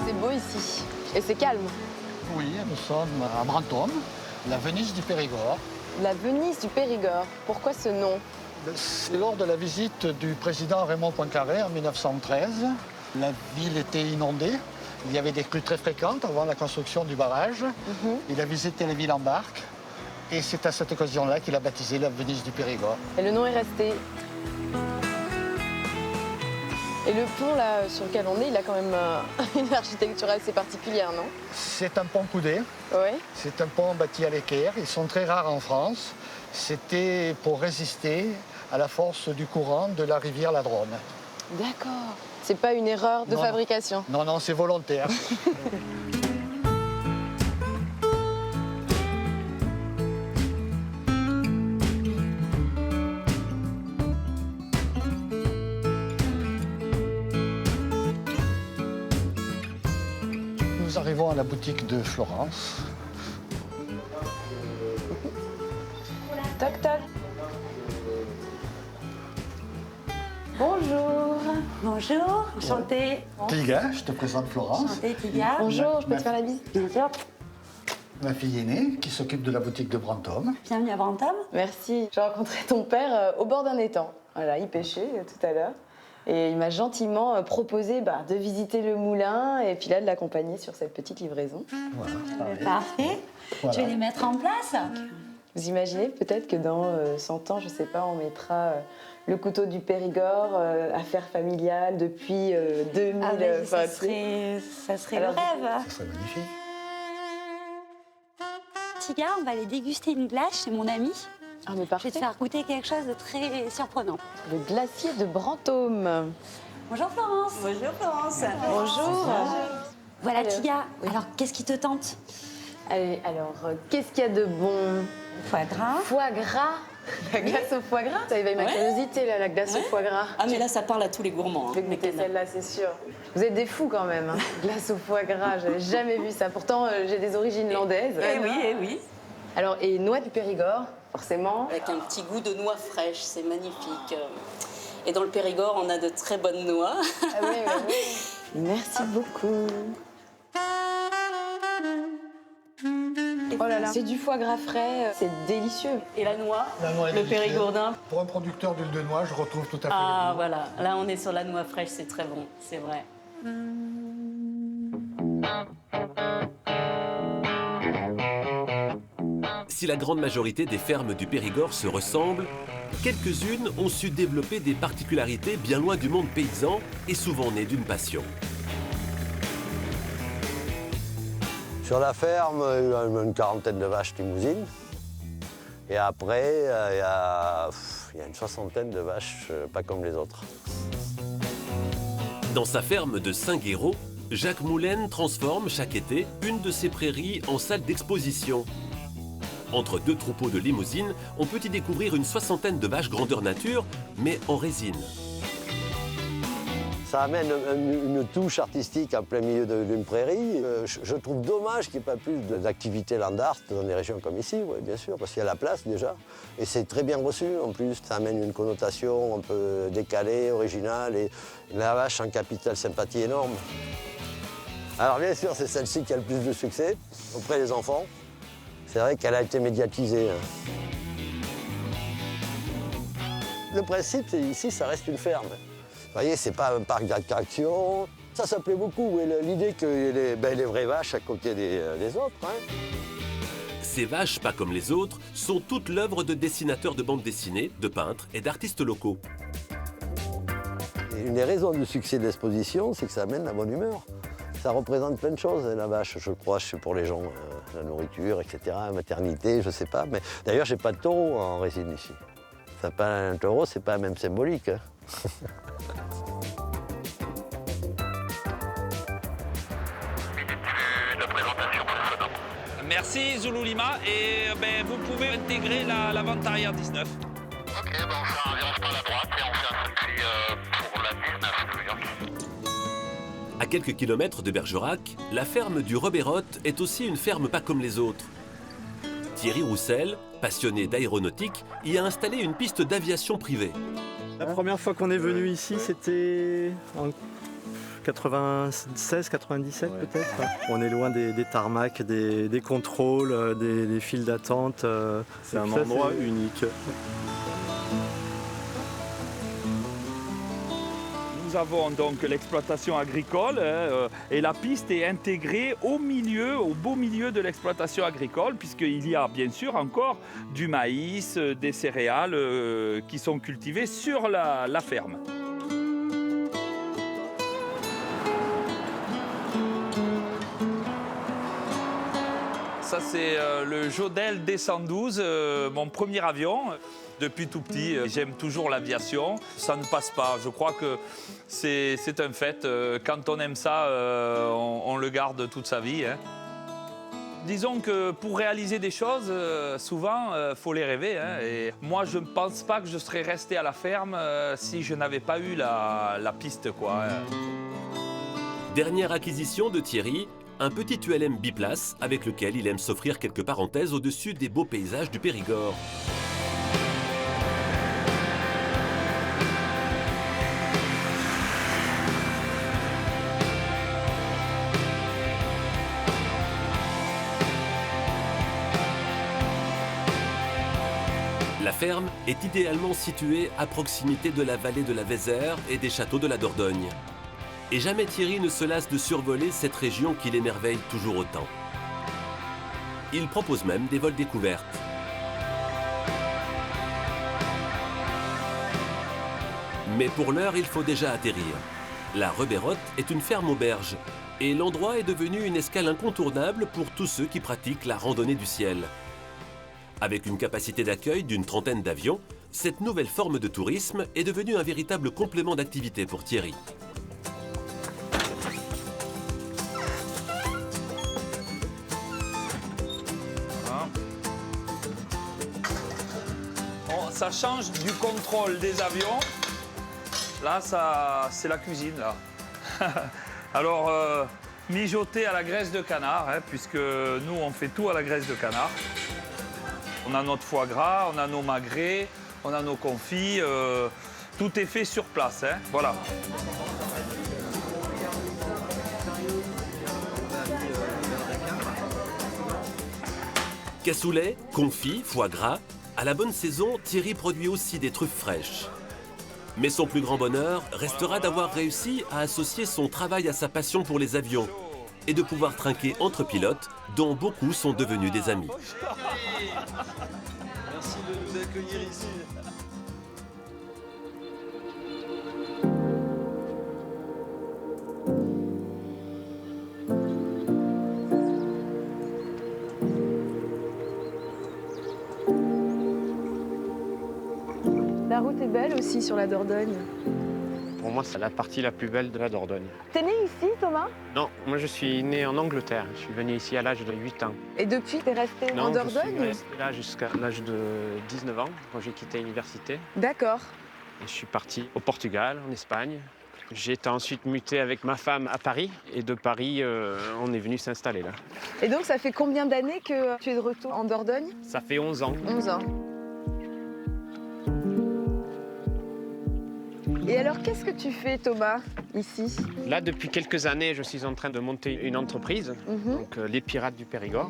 C'est beau ici et c'est calme. Oui, nous sommes à Brantôme, la Venise du Périgord. La Venise du Périgord, pourquoi ce nom? C'est lors de la visite du président Raymond Poincaré en 1913. La ville était inondée. Il y avait des crues très fréquentes avant la construction du barrage. Il a visité la ville en barque. Et c'est à cette occasion-là qu'il a baptisé la Venise du Périgord. Et le nom est resté. Et le pont là sur lequel on est, il a quand même une architecture assez particulière, non? C'est un pont coudé. Oui. C'est un pont bâti à l'équerre. Ils sont très rares en France. C'était pour résister à la force du courant de la rivière la Drôme. D'accord. C'est pas une erreur de fabrication? Non, non, c'est volontaire. Nous arrivons à la boutique de Florence. Toc toc. Bonjour. Bonjour, enchantée. Tiga, je te présente Florence. Enchantée, Tiga. Bonjour, je peux te faire la bise? Bien sûr. Ma fille aînée qui s'occupe de la boutique de Brantôme. Bienvenue à Brantôme. Merci. J'ai rencontré ton père au bord d'un étang. Voilà, il pêchait tout à l'heure. Et il m'a gentiment proposé de visiter le moulin et puis là de l'accompagner sur cette petite livraison. Voilà. Parfait. Voilà. Je vais les mettre en place. Vous imaginez peut-être que dans 100 ans, je sais pas, on mettra le couteau du Périgord, affaires familiales depuis 2000. Ah ben, ça serait le rêve. Ça serait magnifique. Tiga, on va aller déguster une glace chez mon ami. Ah mais parfait. Je vais te faire goûter quelque chose de très surprenant. Le glacier de Brantôme. Bonjour Florence. Bonjour Florence. Bonjour. Voilà Alors. Tiga, alors qu'est-ce qui te tente? Allez, alors, qu'est-ce qu'il y a de bon? Foie gras. Foie gras? La glace au foie gras? Ça éveille ma curiosité, là, la glace au foie gras. Ah, mais là, ça parle à tous les gourmands. Je vais goûter celle-là, c'est sûr. Vous êtes des fous quand même. Hein. Glace au foie gras, j'avais jamais vu ça. Pourtant, j'ai des origines landaises. Eh oui. Alors, et noix du Périgord, forcément. Avec un petit goût de noix fraîche, c'est magnifique. Et dans le Périgord, on a de très bonnes noix. Ah oui. Merci beaucoup. Oh là là, c'est du foie gras frais, c'est délicieux. Et la noix, La noix est le délicieuse. Périgourdin. Pour un producteur d'huile de noix, je retrouve tout à fait Ah, le goût. voilà. Là, on est sur la noix fraîche, c'est très bon, c'est vrai. Si la grande majorité des fermes du Périgord se ressemblent, quelques-unes ont su développer des particularités bien loin du monde paysan et souvent nées d'une passion. Sur la ferme, il y a une quarantaine de vaches limousines. Et après, il y a une soixantaine de vaches pas comme les autres. Dans sa ferme de Saint-Guéraud, Jacques Moulaine transforme chaque été une de ses prairies en salle d'exposition. Entre deux troupeaux de limousines, on peut y découvrir une soixantaine de vaches grandeur nature, mais en résine. Ça amène une touche artistique en plein milieu d'une prairie. Je trouve dommage qu'il n'y ait pas plus d'activités land art dans des régions comme ici, oui, bien sûr, parce qu'il y a la place déjà. Et c'est très bien reçu en plus. Ça amène une connotation un peu décalée, originale, et la vache a un capital sympathie énorme. Alors bien sûr, c'est celle-ci qui a le plus de succès auprès des enfants. C'est vrai qu'elle a été médiatisée. Le principe, c'est ici, ça reste une ferme. Vous voyez, c'est pas un parc d'attractions. Ça plaît beaucoup, l'idée qu'il y ait les vraies vaches à côté des autres. Hein. Ces vaches, pas comme les autres, sont toute l'œuvre de dessinateurs de bandes dessinées, de peintres et d'artistes locaux. Une des raisons du succès de l'exposition, c'est que ça amène la bonne humeur. Ça représente plein de choses, la vache, je crois, c'est pour les gens, la nourriture, etc., la maternité, je sais pas. Mais d'ailleurs, j'ai pas de taureau en résine ici. Ça pas un taureau, c'est pas même symbolique. Hein. Merci Zulu Lima et vous pouvez intégrer la vente arrière 19. Ok, on fait un virage par la droite et on fait un selfie pour la 19 New York. À quelques kilomètres de Bergerac, la ferme du Robérotte est aussi une ferme pas comme les autres. Thierry Roussel, passionné d'aéronautique, y a installé une piste d'aviation privée. La première fois qu'on est venu ici, c'était en 96, 97 peut-être. On est loin des tarmacs, des contrôles, des files d'attente. C'est un endroit unique. Nous avons donc l'exploitation agricole et la piste est intégrée au beau milieu de l'exploitation agricole, puisqu'il y a bien sûr encore du maïs, des céréales qui sont cultivées sur la ferme. Ça c'est le Jodel D112, mon premier avion. Depuis tout petit, j'aime toujours l'aviation. Ça ne passe pas. Je crois que c'est un fait. Quand on aime ça, on le garde toute sa vie. Hein. Disons que pour réaliser des choses, souvent, faut les rêver. Hein. Et moi, je ne pense pas que je serais resté à la ferme si je n'avais pas eu la piste, quoi. Dernière acquisition de Thierry, un petit ULM biplace avec lequel il aime s'offrir quelques parenthèses au-dessus des beaux paysages du Périgord. La ferme est idéalement située à proximité de la vallée de la Vézère et des châteaux de la Dordogne. Et jamais Thierry ne se lasse de survoler cette région qui l'émerveille toujours autant. Il propose même des vols découvertes. Mais pour l'heure, il faut déjà atterrir. La Robérotte est une ferme auberge et l'endroit est devenu une escale incontournable pour tous ceux qui pratiquent la randonnée du ciel. Avec une capacité d'accueil d'une trentaine d'avions, cette nouvelle forme de tourisme est devenue un véritable complément d'activité pour Thierry. Bon, ça change du contrôle des avions. Là, c'est la cuisine, là. Alors, mijoter à la graisse de canard, hein, puisque nous, on fait tout à la graisse de canard. On a notre foie gras, on a nos magrets, on a nos confits. Tout est fait sur place, hein, voilà. Cassoulet, confit, foie gras, à la bonne saison, Thierry produit aussi des truffes fraîches. Mais son plus grand bonheur restera d'avoir réussi à associer son travail à sa passion pour les avions et de pouvoir trinquer entre pilotes, dont beaucoup sont devenus des amis. Merci de nous accueillir ici. La route est belle aussi sur la Dordogne. Pour moi, c'est la partie la plus belle de la Dordogne. T'es né ici, Thomas? Non, moi je suis né en Angleterre. Je suis venu ici à l'âge de 8 ans. Et depuis, t'es resté en Non, je suis Dordogne? resté là jusqu'à l'âge de 19 ans, quand j'ai quitté l'université. D'accord. Et je suis parti au Portugal, en Espagne. J'ai été ensuite muté avec ma femme à Paris. Et de Paris, on est venu s'installer là. Et donc, ça fait combien d'années que tu es de retour en Dordogne? Ça fait 11 ans. 11 ans. Et alors, qu'est-ce que tu fais, Thomas, ici? Là, depuis quelques années, je suis en train de monter une entreprise, donc les Pirates du Périgord.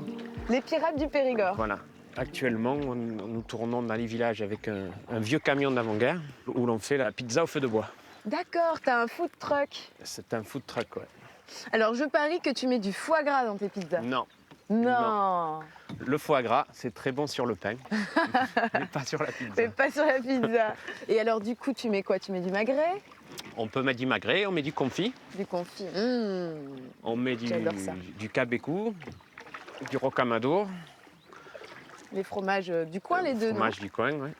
Les Pirates du Périgord. Voilà. Actuellement, nous tournons dans les villages avec un vieux camion d'avant-guerre où l'on fait la pizza au feu de bois. D'accord, t'as un food truck. C'est un food truck, ouais. Alors, je parie que tu mets du foie gras dans tes pizzas. Non. Non. Le foie gras, c'est très bon sur le pain, mais pas sur la pizza. Mais pas sur la pizza. Et alors, du coup, tu mets quoi? Tu mets du magret? On peut mettre du magret, on met du confit. Du confit. On met J'adore ça. du cabécou, du rocamadour. Les fromages du coin, les deux, Fromage du coin, oui.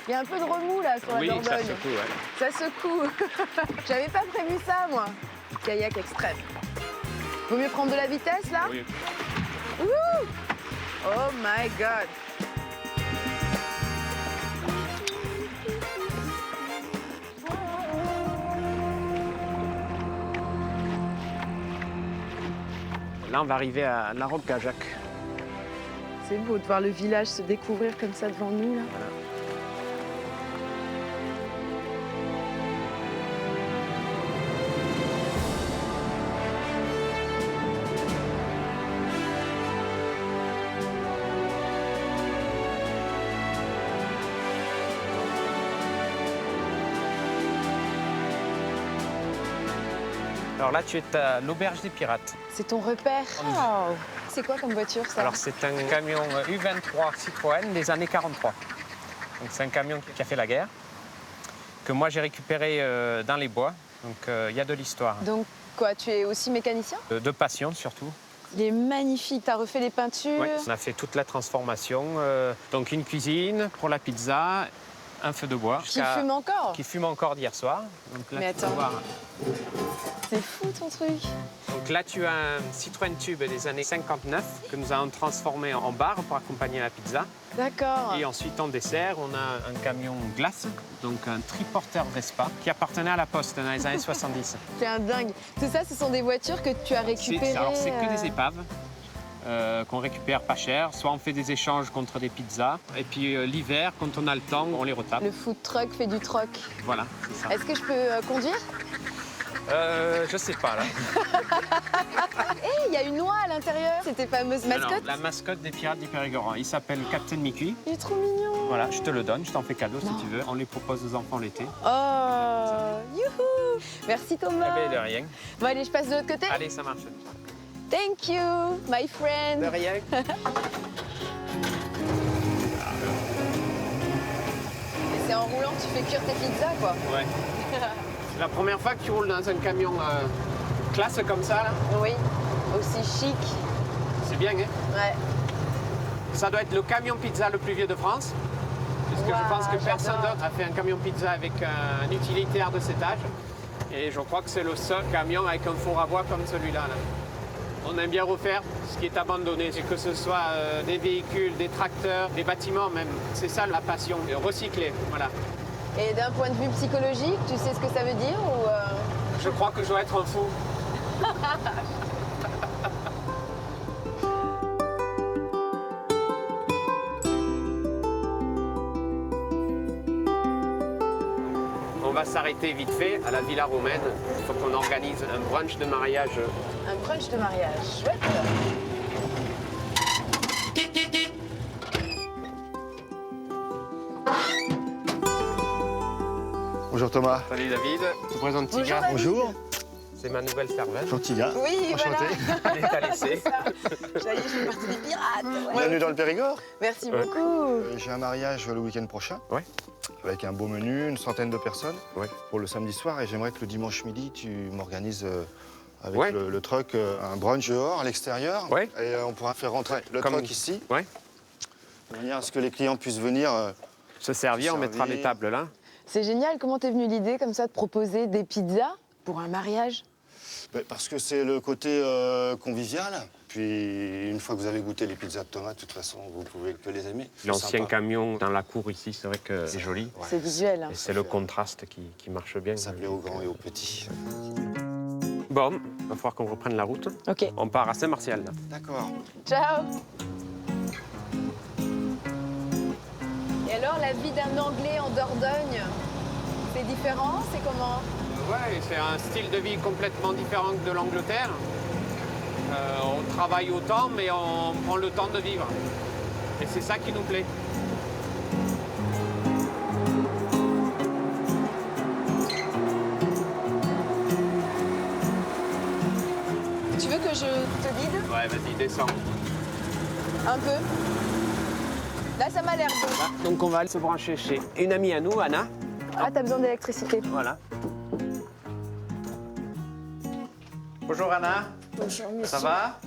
Il y a un peu de remous, là, sur Oui, la Dordogne. ça secoue, ouais. Ça secoue. J'avais pas prévu ça, moi. Kayak extrême. Vaut mieux prendre de la vitesse, là? Oui. Wouh! Oh my God! Là, on va arriver à La Roque-Gajac. C'est beau de voir le village se découvrir comme ça devant nous, là. Voilà. Alors là, tu es à l'Auberge des Pirates. C'est ton repère. Oh. C'est quoi comme voiture, ça? Alors, c'est un camion U23 Citroën des années 43. Donc, c'est un camion qui a fait la guerre, que moi, j'ai récupéré dans les bois. Donc, il y a de l'histoire. Donc, quoi, tu es aussi mécanicien? De passion, surtout. Il est magnifique. Tu as refait les peintures? Oui, on a fait toute la transformation. Donc, une cuisine pour la pizza, un feu de bois. Qui fume encore? Qui fume encore d'hier soir. Donc, là, mais tu peux attends. voir. C'est fou, ton truc. Donc là, tu as un Citroën Tube des années 59 que nous avons transformé en bar pour accompagner la pizza. D'accord. Et ensuite, en dessert, on a un camion glace, donc un triporteur Vespa, qui appartenait à la Poste dans les années 70. C'est un dingue. Tout ça, ce sont des voitures que tu as récupérées. Alors, c'est que des épaves qu'on récupère pas cher. Soit on fait des échanges contre des pizzas. Et puis l'hiver, quand on a le temps, on les retape. Le food truck fait du troc. Voilà, c'est ça. Est-ce que je peux conduire? Je sais pas, là. Hé, il y a une oie à l'intérieur. C'est tes fameuses mascottes? Alors, la mascotte des Pirates du Périgord. Il s'appelle Captain Mickey. Il est trop mignon. Voilà, je te le donne, je t'en fais cadeau si tu veux. On les propose aux enfants l'été. Oh, youhou! Merci, Thomas. Eh bien, de rien. Bon, allez, je passe de l'autre côté. Allez, ça marche. Thank you, my friend. De rien. Et c'est en roulant que tu fais cuire tes pizzas, quoi. Ouais. C'est la première fois que tu roules dans un camion classe comme ça, là? Oui, aussi chic. C'est bien, hein? Ouais. Ça doit être le camion pizza le plus vieux de France. Parce que je pense que personne d'autre a fait un camion pizza avec un utilitaire de cet âge. Et je crois que c'est le seul camion avec un four à bois comme celui-là. Là. On aime bien refaire ce qui est abandonné, que ce soit des véhicules, des tracteurs, des bâtiments même. C'est ça la passion, recycler, voilà. Et d'un point de vue psychologique, tu sais ce que ça veut dire ou Je crois que je dois être un fou. On va s'arrêter vite fait à la Villa Romaine. Il faut qu'on organise un brunch de mariage. Un brunch de mariage, chouette. Bonjour Thomas. Salut David, je te présente Tiga. Bonjour. C'est ma nouvelle serveuse. Bonjour Tiga. Oui, Enchanté. Elle est à laisser. Ça y est, je fais partie des pirates. Ouais. Bienvenue dans le Périgord. Merci beaucoup. J'ai un mariage le week-end prochain. Ouais. Avec un beau menu, une centaine de personnes. Ouais. Pour le samedi soir. Et j'aimerais que le dimanche midi, tu m'organises avec Ouais. le truck un brunch dehors, à l'extérieur. Ouais. Et on pourra faire rentrer le truck ici. Ouais. De manière à ce que les clients puissent venir se servir. On mettra les tables là. C'est génial. Comment t'es venue l'idée comme ça de proposer des pizzas pour un mariage? Parce que c'est le côté convivial. Puis une fois que vous avez goûté les pizzas de Thomas, de toute façon, vous pouvez que les aimer. L'ancien camion dans la cour ici, c'est vrai que c'est joli. Ouais. C'est visuel. Hein. Et c'est le contraste qui marche bien. Ça plaît aux grands et aux petits. Bon, il va falloir qu'on reprenne la route. Ok. On part à Saint-Martial. D'accord. Ciao. Et alors, la vie d'un Anglais en Dordogne, c'est différent? C'est comment? Ouais, c'est un style de vie complètement différent que de l'Angleterre. On travaille autant, mais on prend le temps de vivre. Et c'est ça qui nous plaît. Tu veux que je te guide? Ouais, vas-y, descends. Un peu. Là, ça m'a l'air bon. Là, donc on va aller se brancher chez une amie à nous, Anna. Ah, t'as besoin d'électricité. Voilà. Bonjour Anna. Bonjour monsieur. Ça va?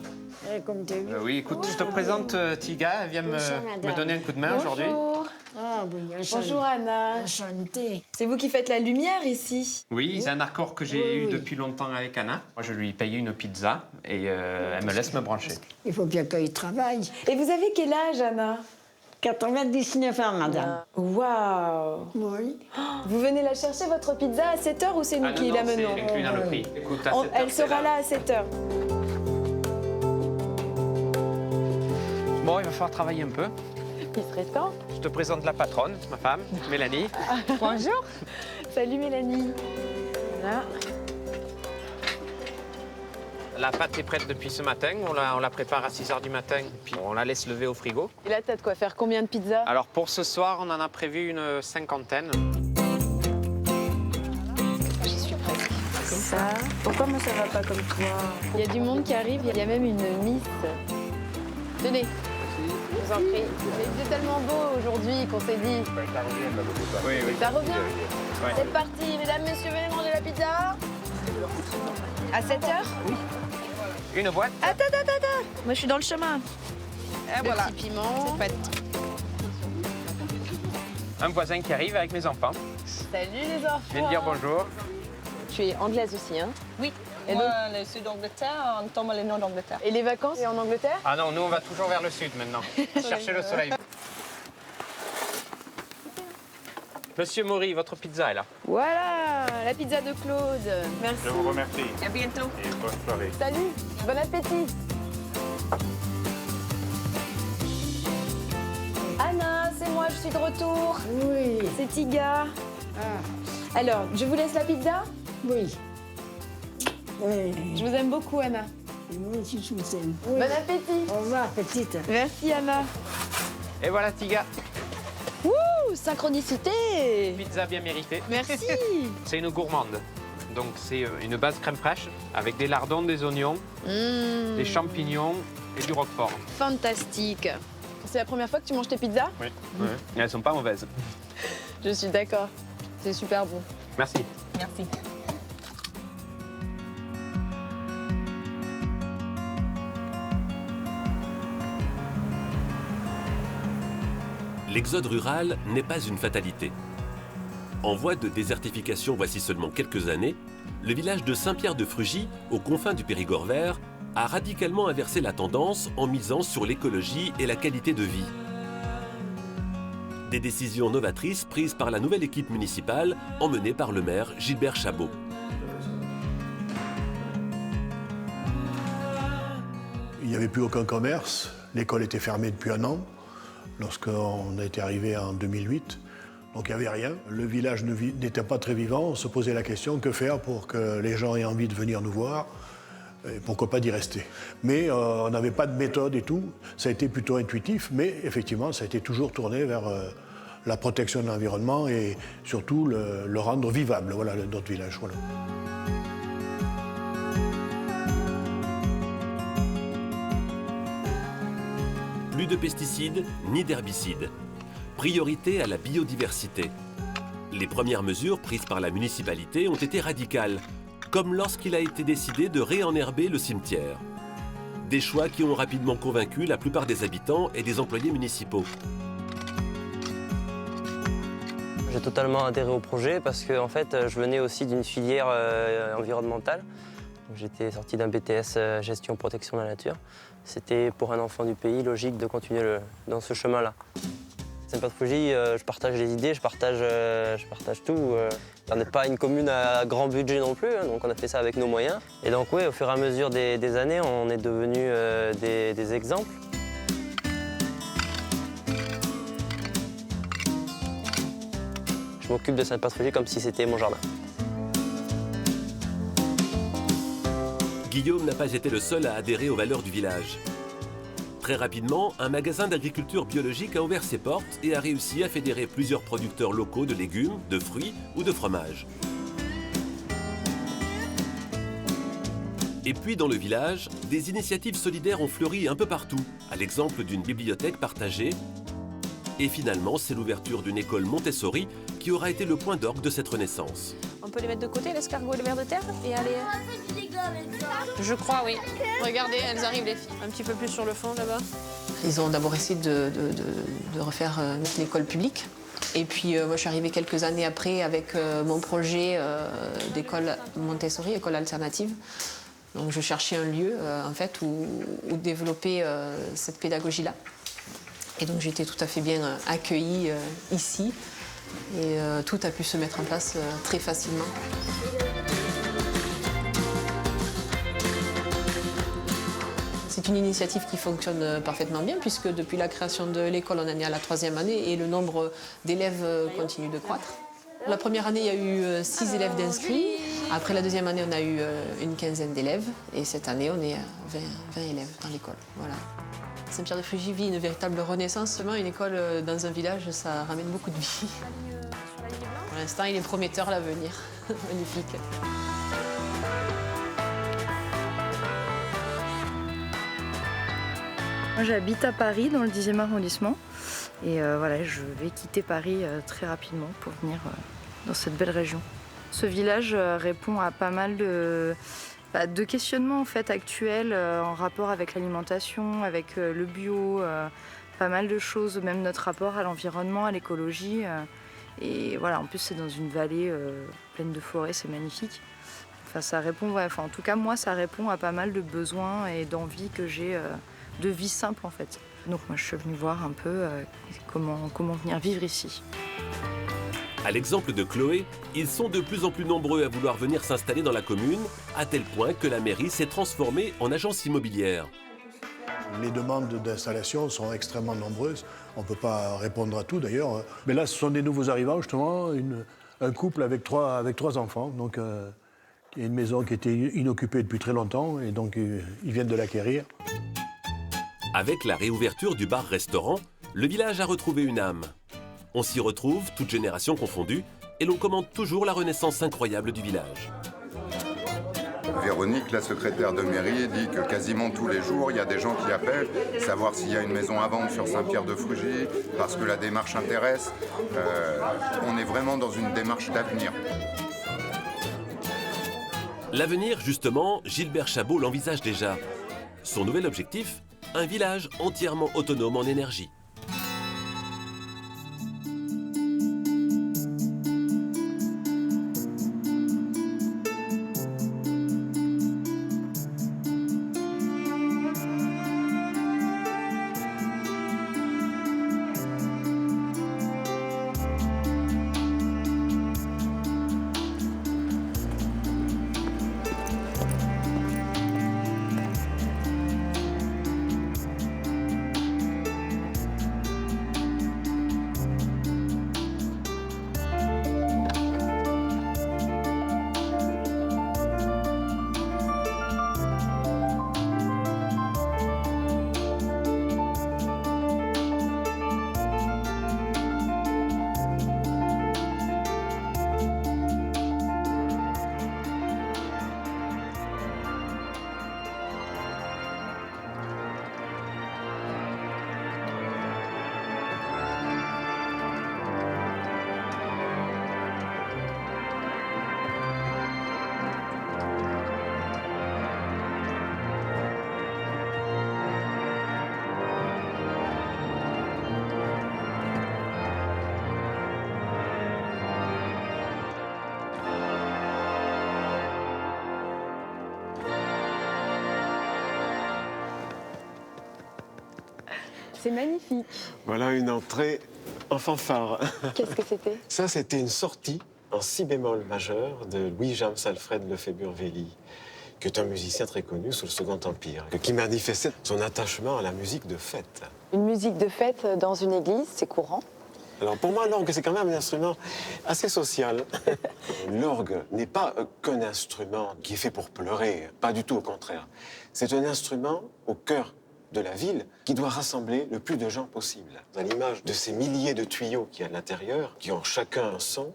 Comme tu as vu. Oui, écoute, je te présente Tiga. Elle vient me donner un coup de main aujourd'hui. Ah oui, Bonjour Anna. Enchantée. C'est vous qui faites la lumière ici? Oui, c'est un accord que j'ai eu depuis longtemps avec Anna. Moi, je lui paye une pizza et elle me laisse me brancher. Il faut bien qu'il travaille. Et vous avez quel âge, Anna? 99 ans, madame. Waouh! Oui. Vous venez la chercher, votre pizza, à 7 h ou c'est nous qui la menons? C'est inclus dans le prix. Écoute, à 7 heures, elle c'est sera là à 7 h. Bon, il va falloir travailler un peu. Il serait temps. Je te présente la patronne, ma femme, Mélanie. Bonjour. Salut Mélanie. Là. La pâte est prête depuis ce matin. On la prépare à 6 h du matin, puis on la laisse lever au frigo. Et là, t'as de quoi faire combien de pizzas? Alors pour ce soir, on en a prévu une 50aine. J'y suis presque. Comme ça. Pourquoi moi ça va pas comme toi? Il y a du monde qui arrive, il y a même une miss. Tenez. Je vous en prie. Mais il est tellement beau aujourd'hui qu'on s'est dit. Oui, oui. Ça revient. Ouais. C'est parti, mesdames, messieurs, venez manger la pizza. À 7 h? Oui. Une boîte. Attends. Moi, je suis dans le chemin. Et voilà. Petit piment. C'est fait. Un voisin qui arrive avec mes enfants. Salut les enfants. Je viens de dire bonjour. Tu es anglaise aussi, hein? Oui. Et moi, donc le sud d'Angleterre, on tombe le nord d'Angleterre. Et les vacances, c'est en Angleterre? Ah non, nous on va toujours vers le sud maintenant. Chercher le soleil. Monsieur Maury, votre pizza est là. Voilà, la pizza de Claude. Merci. Je vous remercie. À bientôt. Et bonne soirée. Salut, bon appétit. Anna, c'est moi, je suis de retour. Oui. C'est Tiga. Alors, je vous laisse la pizza? Oui. Je vous aime beaucoup, Anna. Et moi aussi, je vous aime. Bon appétit. Au revoir, petite. Merci, Anna. Et voilà Tiga. Ouh, synchronicité. Pizza bien méritée. Merci. C'est une gourmande. Donc c'est une base crème fraîche avec des lardons, des oignons, des champignons et du roquefort. Fantastique. C'est la première fois que tu manges tes pizzas? Oui. Et elles sont pas mauvaises. Je suis d'accord. C'est super bon. Merci. Merci. L'exode rural n'est pas une fatalité. En voie de désertification voici seulement quelques années, le village de Saint-Pierre-de-Frugy, aux confins du Périgord vert, a radicalement inversé la tendance en misant sur l'écologie et la qualité de vie. Des décisions novatrices prises par la nouvelle équipe municipale emmenée par le maire Gilbert Chabot. Il n'y avait plus aucun commerce, l'école était fermée depuis 1 an, lorsqu'on a été arrivé en 2008. Donc il n'y avait rien, le village n'était pas très vivant, on se posait la question que faire pour que les gens aient envie de venir nous voir, et pourquoi pas d'y rester. Mais on n'avait pas de méthode et tout, ça a été plutôt intuitif, mais effectivement ça a été toujours tourné vers la protection de l'environnement et surtout le rendre vivable, voilà, notre village. Voilà. Plus de pesticides ni d'herbicides. Priorité à la biodiversité. Les premières mesures prises par la municipalité ont été radicales, comme lorsqu'il a été décidé de réenherber le cimetière. Des choix qui ont rapidement convaincu la plupart des habitants et des employés municipaux. Je J'ai totalement adhéré au projet parce que en fait, je venais aussi d'une filière environnementale. J'étais sorti d'un BTS gestion protection de la nature. C'était pour un enfant du pays logique de continuer dans ce chemin-là. Sainte-Passe-Fougy, je partage les idées, je partage tout. On n'est pas une commune à grand budget non plus, hein, donc on a fait ça avec nos moyens. Et donc oui, au fur et à mesure des années, on est devenus des exemples. Je m'occupe de Sainte-Passe-Fougy comme si c'était mon jardin. Guillaume n'a pas été le seul à adhérer aux valeurs du village. Très rapidement, un magasin d'agriculture biologique a ouvert ses portes et a réussi à fédérer plusieurs producteurs locaux de légumes, de fruits ou de fromages. Et puis dans le village, des initiatives solidaires ont fleuri un peu partout, à l'exemple d'une bibliothèque partagée. Et finalement, c'est l'ouverture d'une école Montessori qui aura été le point d'orgue de cette renaissance. On peut les mettre de côté, l'escargot et le ver de terre, et aller... Je crois, oui. Regardez, elles arrivent, les filles. Un petit peu plus sur le fond, là-bas. Ils ont d'abord essayé de refaire une école publique. Et puis, moi, je suis arrivée quelques années après avec mon projet d'école Montessori, école alternative. Donc, je cherchais un lieu, en fait, où développer cette pédagogie-là. Et donc, j'ai été tout à fait bien accueillie ici. Et tout a pu se mettre en place très facilement. C'est une initiative qui fonctionne parfaitement bien puisque depuis la création de l'école, on en est à la 3e année et le nombre d'élèves continue de croître. La première année, il y a eu 6 élèves d'inscrits. Après la 2e année, on a eu une quinzaine d'élèves. Et cette année, on est à 20 élèves dans l'école. Voilà. Saint-Pierre-de-Fougy vit une véritable renaissance. Seulement, une école dans un village, ça ramène beaucoup de vie. Pour l'instant, il est prometteur l'avenir. Magnifique. Moi, j'habite à Paris, dans le 10e arrondissement. Et voilà, je vais quitter Paris très rapidement pour venir dans cette belle région. Ce village répond à pas mal de questionnements en fait, actuels en rapport avec l'alimentation, avec le bio, pas mal de choses, même notre rapport à l'environnement, à l'écologie. Et voilà, en plus, c'est dans une vallée pleine de forêts, c'est magnifique. Enfin, ça répond, ouais, enfin, en tout cas, moi, ça répond à pas mal de besoins et d'envies que j'ai de vie simple, en fait. Donc, moi, je suis venue voir un peu comment venir vivre ici. À l'exemple de Chloé, ils sont de plus en plus nombreux à vouloir venir s'installer dans la commune, à tel point que la mairie s'est transformée en agence immobilière. Les demandes d'installation sont extrêmement nombreuses. On ne peut pas répondre à tout d'ailleurs. Mais là, ce sont des nouveaux arrivants, justement, un couple avec trois enfants. Donc, il y a une maison qui était inoccupée depuis très longtemps et donc ils viennent de l'acquérir. Avec la réouverture du bar-restaurant, le village a retrouvé une âme. On s'y retrouve, toutes générations confondues, et l'on commente toujours la renaissance incroyable du village. Véronique, la secrétaire de mairie, dit que quasiment tous les jours, il y a des gens qui appellent, savoir s'il y a une maison à vendre sur Saint-Pierre-de-Fougy, parce que la démarche intéresse. On est vraiment dans une démarche d'avenir. L'avenir, justement, Gilbert Chabot l'envisage déjà. Son nouvel objectif, un village entièrement autonome en énergie. C'est magnifique. Voilà une entrée en fanfare. Qu'est-ce que c'était? Ça, c'était une sortie en si bémol majeur de Louis-James Alfred Lefebvre-Velly, qui est un musicien très connu sous le Second Empire, qui manifestait son attachement à la musique de fête. Une musique de fête dans une église, c'est courant? Alors pour moi, l'orgue, c'est quand même un instrument assez social. L'orgue n'est pas qu'un instrument qui est fait pour pleurer, pas du tout, au contraire. C'est un instrument au cœur de la ville qui doit rassembler le plus de gens possible. À l'image de ces milliers de tuyaux qu'il y a à l'intérieur, qui ont chacun un son,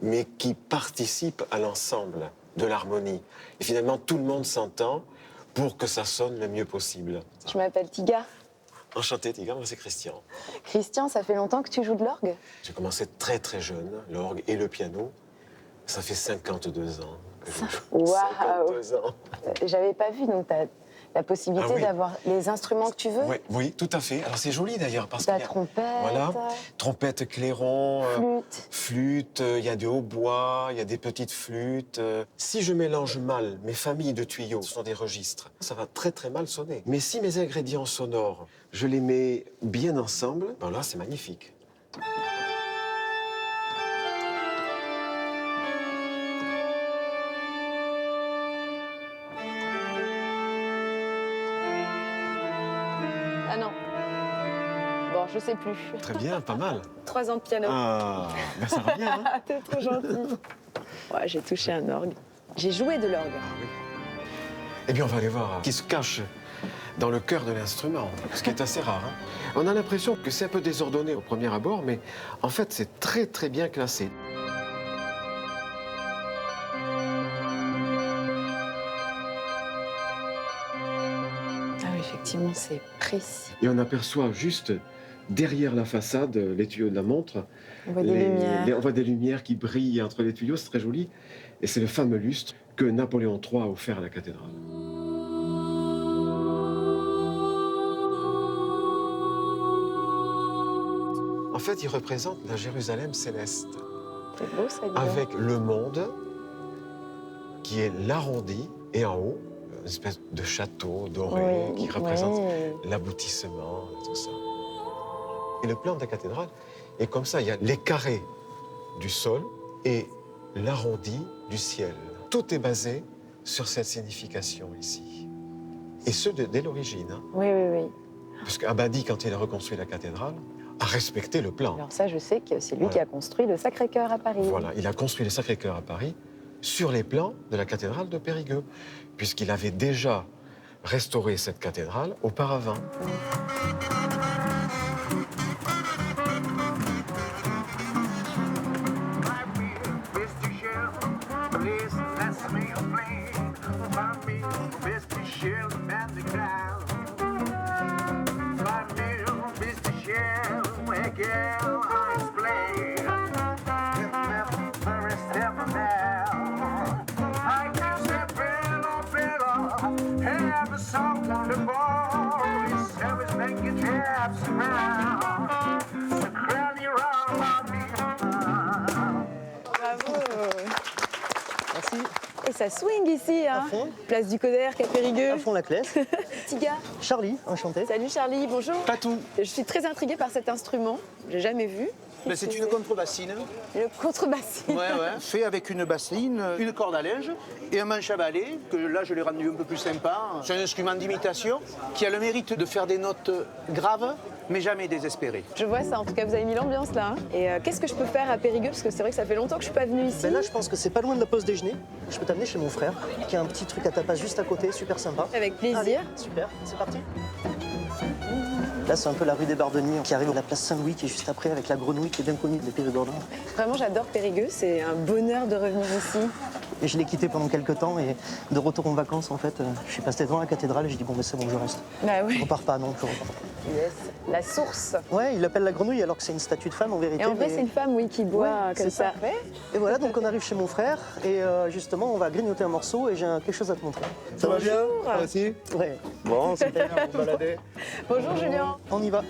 mais qui participent à l'ensemble de l'harmonie. Et finalement, tout le monde s'entend pour que ça sonne le mieux possible. Je m'appelle Tiga. Enchanté, Tiga, moi c'est Christian. Christian, ça fait longtemps que tu joues de l'orgue? J'ai commencé très très jeune, l'orgue et le piano. Ça fait 52 ans que je joue. Waouh! 52 ans. J'avais pas vu, donc t'as la possibilité d'avoir les instruments que tu veux? Oui, oui, tout à fait. Alors c'est joli d'ailleurs parce que... La trompette... Voilà, trompette, clairon, flûte. Flûte, il y a des hautbois, il y a des petites flûtes. Si je mélange mal mes familles de tuyaux, ce sont des registres, ça va très très mal sonner. Mais si mes ingrédients sonores, je les mets bien ensemble, ben là c'est magnifique. Ah non. Bon, je sais plus. Très bien, pas mal. 3 ans de piano. Ah, ben ça revient, hein. T'es trop gentil. Ouais, j'ai touché un orgue. J'ai joué de l'orgue. Ah oui. Eh bien, on va aller voir qui se cache dans le cœur de l'instrument, ce qui est assez rare. Hein. On a l'impression que c'est un peu désordonné au premier abord, mais en fait, c'est très très bien classé. Ah oui, effectivement, c'est précis. Et on aperçoit juste derrière la façade les tuyaux de la montre. On voit des lumières. On voit des lumières qui brillent entre les tuyaux, c'est très joli. Et c'est le fameux lustre que Napoléon III a offert à la cathédrale. En fait, il représente la Jérusalem céleste. C'est beau, ça, dis donc. Avec le monde qui est l'arrondi et en haut, une espèce de château doré qui représente l'aboutissement, tout ça. Et le plan de la cathédrale est comme ça. Il y a les carrés du sol et l'arrondi du ciel. Tout est basé sur cette signification ici. Et ce, dès l'origine. Hein. Oui, oui, oui. Parce qu'Abadi, quand il a reconstruit la cathédrale, a respecté le plan. Alors ça, je sais que c'est lui qui a construit le Sacré-Cœur à Paris. Voilà, il a construit le Sacré-Cœur à Paris sur les plans de la cathédrale de Périgueux, puisqu'il avait déjà restauré cette cathédrale auparavant. Merci. Et ça swing ici, hein. Place du Coder, Cap Périgueux. À fond la classe. Tiga. Charlie, enchanté. Salut Charlie, bonjour. Patou. Je suis très intriguée par cet instrument. J'ai jamais vu. Ben, c'est une contrebassine. Une contrebassine. Ouais, ouais. Fait avec une bassine, une corde à linge et un manche à balai, que là je l'ai rendu un peu plus sympa. C'est un instrument d'imitation qui a le mérite de faire des notes graves, mais jamais désespérées. Je vois ça, en tout cas vous avez mis l'ambiance là. Hein. Et qu'est-ce que je peux faire à Périgueux? Parce que c'est vrai que ça fait longtemps que je suis pas venue ici. Ben là je pense que c'est pas loin de la pause déjeuner. Je peux t'amener chez mon frère, qui a un petit truc à tapas juste à côté, super sympa. Avec plaisir. Allez, super, c'est parti. Là, c'est un peu la rue des Bardeniers qui arrive à la place Saint-Louis, qui est juste après, avec la grenouille qui est bien connue des Périgordins. Vraiment, j'adore Périgueux. C'est un bonheur de revenir ici. Et je l'ai quitté pendant quelques temps et de retour en vacances, en fait, je suis passé devant la cathédrale et j'ai dit bon, ben c'est bon, je reste. Bah oui. Je repars pas, non, je repars pas. Yes. La source. Ouais, il l'appelle la grenouille alors que c'est une statue de femme en vérité. Et en vrai, c'est une femme, oui, qui boit comme ça. Et voilà, donc on arrive chez mon frère et justement, on va grignoter un morceau et j'ai quelque chose à te montrer. Ça va bien? Ça va aussi? Ouais. Bon, c'était bien, on va balader. Bonjour Julien. On y va.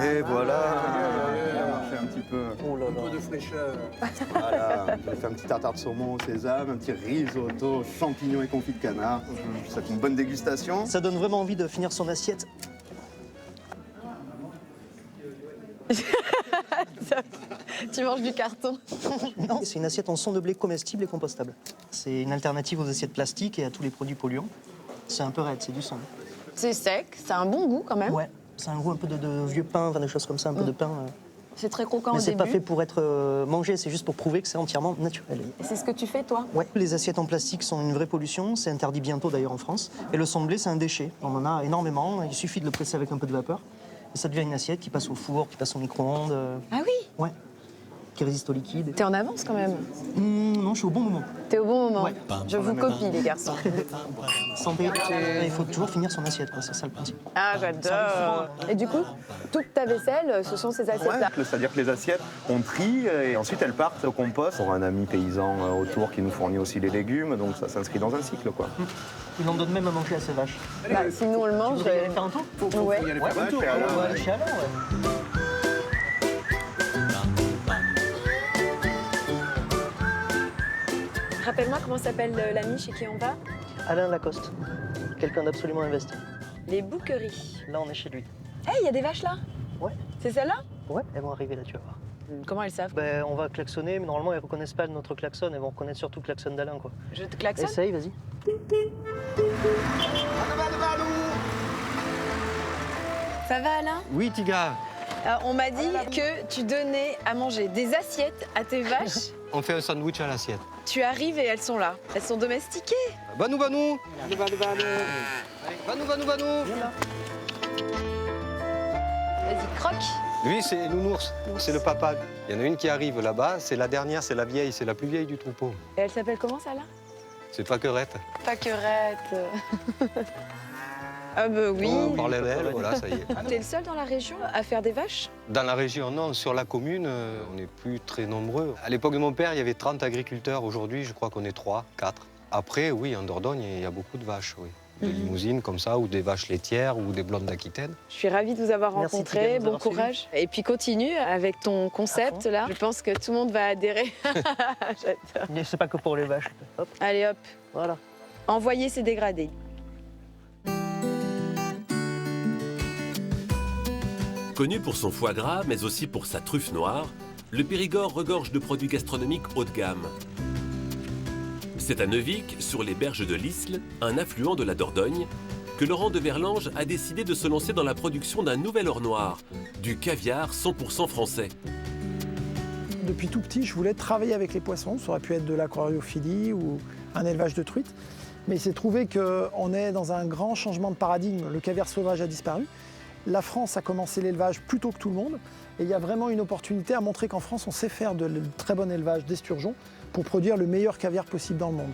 Et voilà, on va marcher un petit peu. Un peu de fraîcheur. Voilà, je fais un petit tartare de saumon au sésame, un petit risotto, champignons et confit de canard. Je vous souhaite une bonne dégustation. Ça donne vraiment envie de finir son assiette. Tu manges du carton. Non, c'est une assiette en son de blé comestible et compostable. C'est une alternative aux assiettes plastiques et à tous les produits polluants. C'est un peu raide, c'est du son. C'est sec, ça a un bon goût quand même. Ouais, c'est un goût un peu de vieux pain, enfin, des choses comme ça, un peu de pain. C'est très croquant Mais au c'est début. pas fait pour être mangé, c'est juste pour prouver que c'est entièrement naturel. Et c'est ce que tu fais toi? Ouais, les assiettes en plastique sont une vraie pollution, c'est interdit bientôt d'ailleurs en France. Et le son de blé, c'est un déchet. On en a énormément, il suffit de le presser avec un peu de vapeur. Et ça devient une assiette qui passe au four, qui passe au micro-ondes. Ah oui? Ouais, qui résiste au liquide. T'es en avance quand même. Non, je suis au bon moment. T'es au bon moment. Ouais. Je vous copie les garçons. Santé, il faut toujours finir son assiette, quoi, c'est ça le principe. Ah j'adore. Et du coup, toute ta vaisselle, ce sont ces assiettes-là. Ouais, c'est-à-dire que les assiettes, on trie et ensuite elles partent au compost pour un ami paysan autour qui nous fournit aussi les légumes, donc ça s'inscrit dans un cycle, quoi. Il en donne même à manger à ses vaches. Bah, si nous on le mange. Tu voudrais y aller faire un tour? Ouais. Faut y aller faire un tour. On va aller chez Alain, ouais. Rappelle-moi comment s'appelle l'ami chez qui on va? Alain Lacoste, quelqu'un d'absolument investi. Les bouqueries. Là, on est chez lui. Hey, il y a des vaches là? Ouais. C'est celle-là? Ouais, elles vont arriver là, tu vas voir. Comment elles savent? Ben, on va klaxonner, mais normalement, elles reconnaissent pas notre klaxon, elles vont reconnaître surtout le klaxon d'Alain, quoi. Je te klaxonne? Essaye, vas-y. Ça va Alain? Oui, Tiga. Alors, on m'a dit que tu donnais à manger des assiettes à tes vaches. On fait un sandwich à l'assiette. Tu arrives et elles sont là. Elles sont domestiquées. Banou, banou. Banou, banou, banou. Vas-y, croque. Lui, c'est Nounours. C'est le papa. Il y en a une qui arrive là-bas. C'est la dernière, c'est la vieille. C'est la plus vieille du troupeau. Et elle s'appelle comment ça là? C'est Paquerette. Paquerette. Ah bah oui. On parlait d'elle, voilà, ça y est. T'es le seul dans la région à faire des vaches? Dans la région, non. Sur la commune, on n'est plus très nombreux. À l'époque de mon père, il y avait 30 agriculteurs. Aujourd'hui, je crois qu'on est 3, 4. Après, oui, en Dordogne, il y a beaucoup de vaches, oui. Des limousines comme ça, ou des vaches laitières, ou des blondes d'Aquitaine. Je suis ravie de vous avoir Merci, rencontré, Tigane, de nous bon avoir courage. Et puis continue avec ton concept là. Je pense que tout le monde va adhérer. J'adore. C'est pas que pour les vaches. Hop. Allez hop. Voilà. Envoyez ces dégradés. Connu pour son foie gras, mais aussi pour sa truffe noire, le Périgord regorge de produits gastronomiques haut de gamme. C'est à Neuvic, sur les berges de l'Isle, un affluent de la Dordogne, que Laurent de Verlange a décidé de se lancer dans la production d'un nouvel or noir, du caviar 100% français. Depuis tout petit, je voulais travailler avec les poissons. Ça aurait pu être de l'aquariophilie ou un élevage de truites. Mais il s'est trouvé qu'on est dans un grand changement de paradigme. Le caviar sauvage a disparu. La France a commencé l'élevage plus tôt que tout le monde. Et il y a vraiment une opportunité à montrer qu'en France, on sait faire de très bon élevage d'esturgeons pour produire le meilleur caviar possible dans le monde.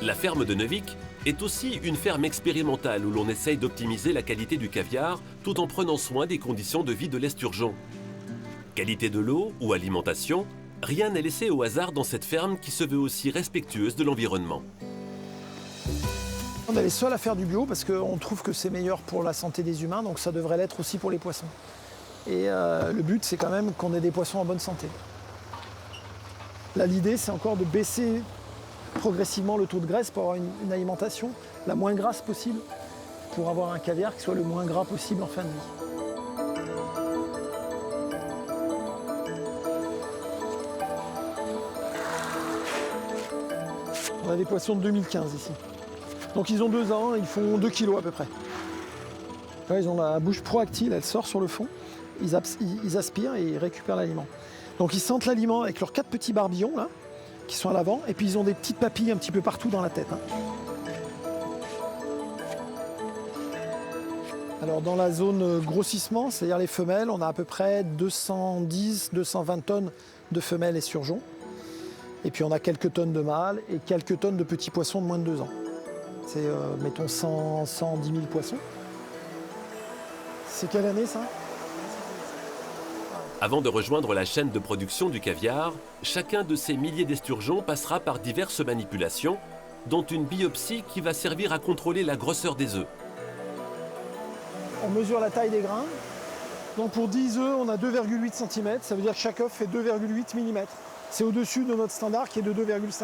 La ferme de Neuvic est aussi une ferme expérimentale où l'on essaye d'optimiser la qualité du caviar tout en prenant soin des conditions de vie de l'esturgeon. Qualité de l'eau ou alimentation, rien n'est laissé au hasard dans cette ferme qui se veut aussi respectueuse de l'environnement. On est les seuls à faire du bio parce qu'on trouve que c'est meilleur pour la santé des humains, donc ça devrait l'être aussi pour les poissons. Et le but, c'est quand même qu'on ait des poissons en bonne santé. Là, l'idée, c'est encore de baisser progressivement le taux de graisse pour avoir une alimentation la moins grasse possible, pour avoir un caviar qui soit le moins gras possible en fin de vie. On a des poissons de 2015 ici. Donc ils ont 2 ans, ils font 2 kilos à peu près. Là, ils ont la bouche proactile, elle sort sur le fond, ils aspirent et ils récupèrent l'aliment. Donc ils sentent l'aliment avec leurs 4 petits barbillons là, qui sont à l'avant, et puis ils ont des petites papilles un petit peu partout dans la tête. Alors dans la zone grossissement, c'est-à-dire les femelles, on a à peu près 210-220 tonnes de femelles esturgeons. Et puis on a quelques tonnes de mâles et quelques tonnes de petits poissons de moins de 2 ans. C'est, mettons, 110 000 poissons. C'est quelle année, ça? Avant de rejoindre la chaîne de production du caviar, chacun de ces milliers d'esturgeons passera par diverses manipulations, dont une biopsie qui va servir à contrôler la grosseur des œufs. On mesure la taille des grains. Donc pour 10 œufs, on a 2,8 cm. Ça veut dire que chaque œuf fait 2,8 mm. C'est au-dessus de notre standard qui est de 2,5.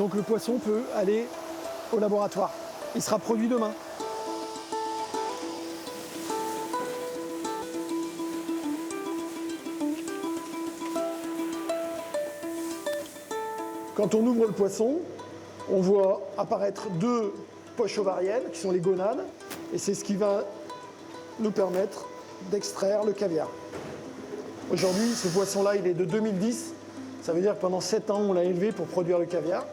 Donc le poisson peut aller au laboratoire. Il sera produit demain. Quand on ouvre le poisson, on voit apparaître 2 poches ovariennes, qui sont les gonades, et c'est ce qui va nous permettre d'extraire le caviar. Aujourd'hui, ce poisson-là, il est de 2010. Ça veut dire que pendant 7 ans, on l'a élevé pour produire le caviar.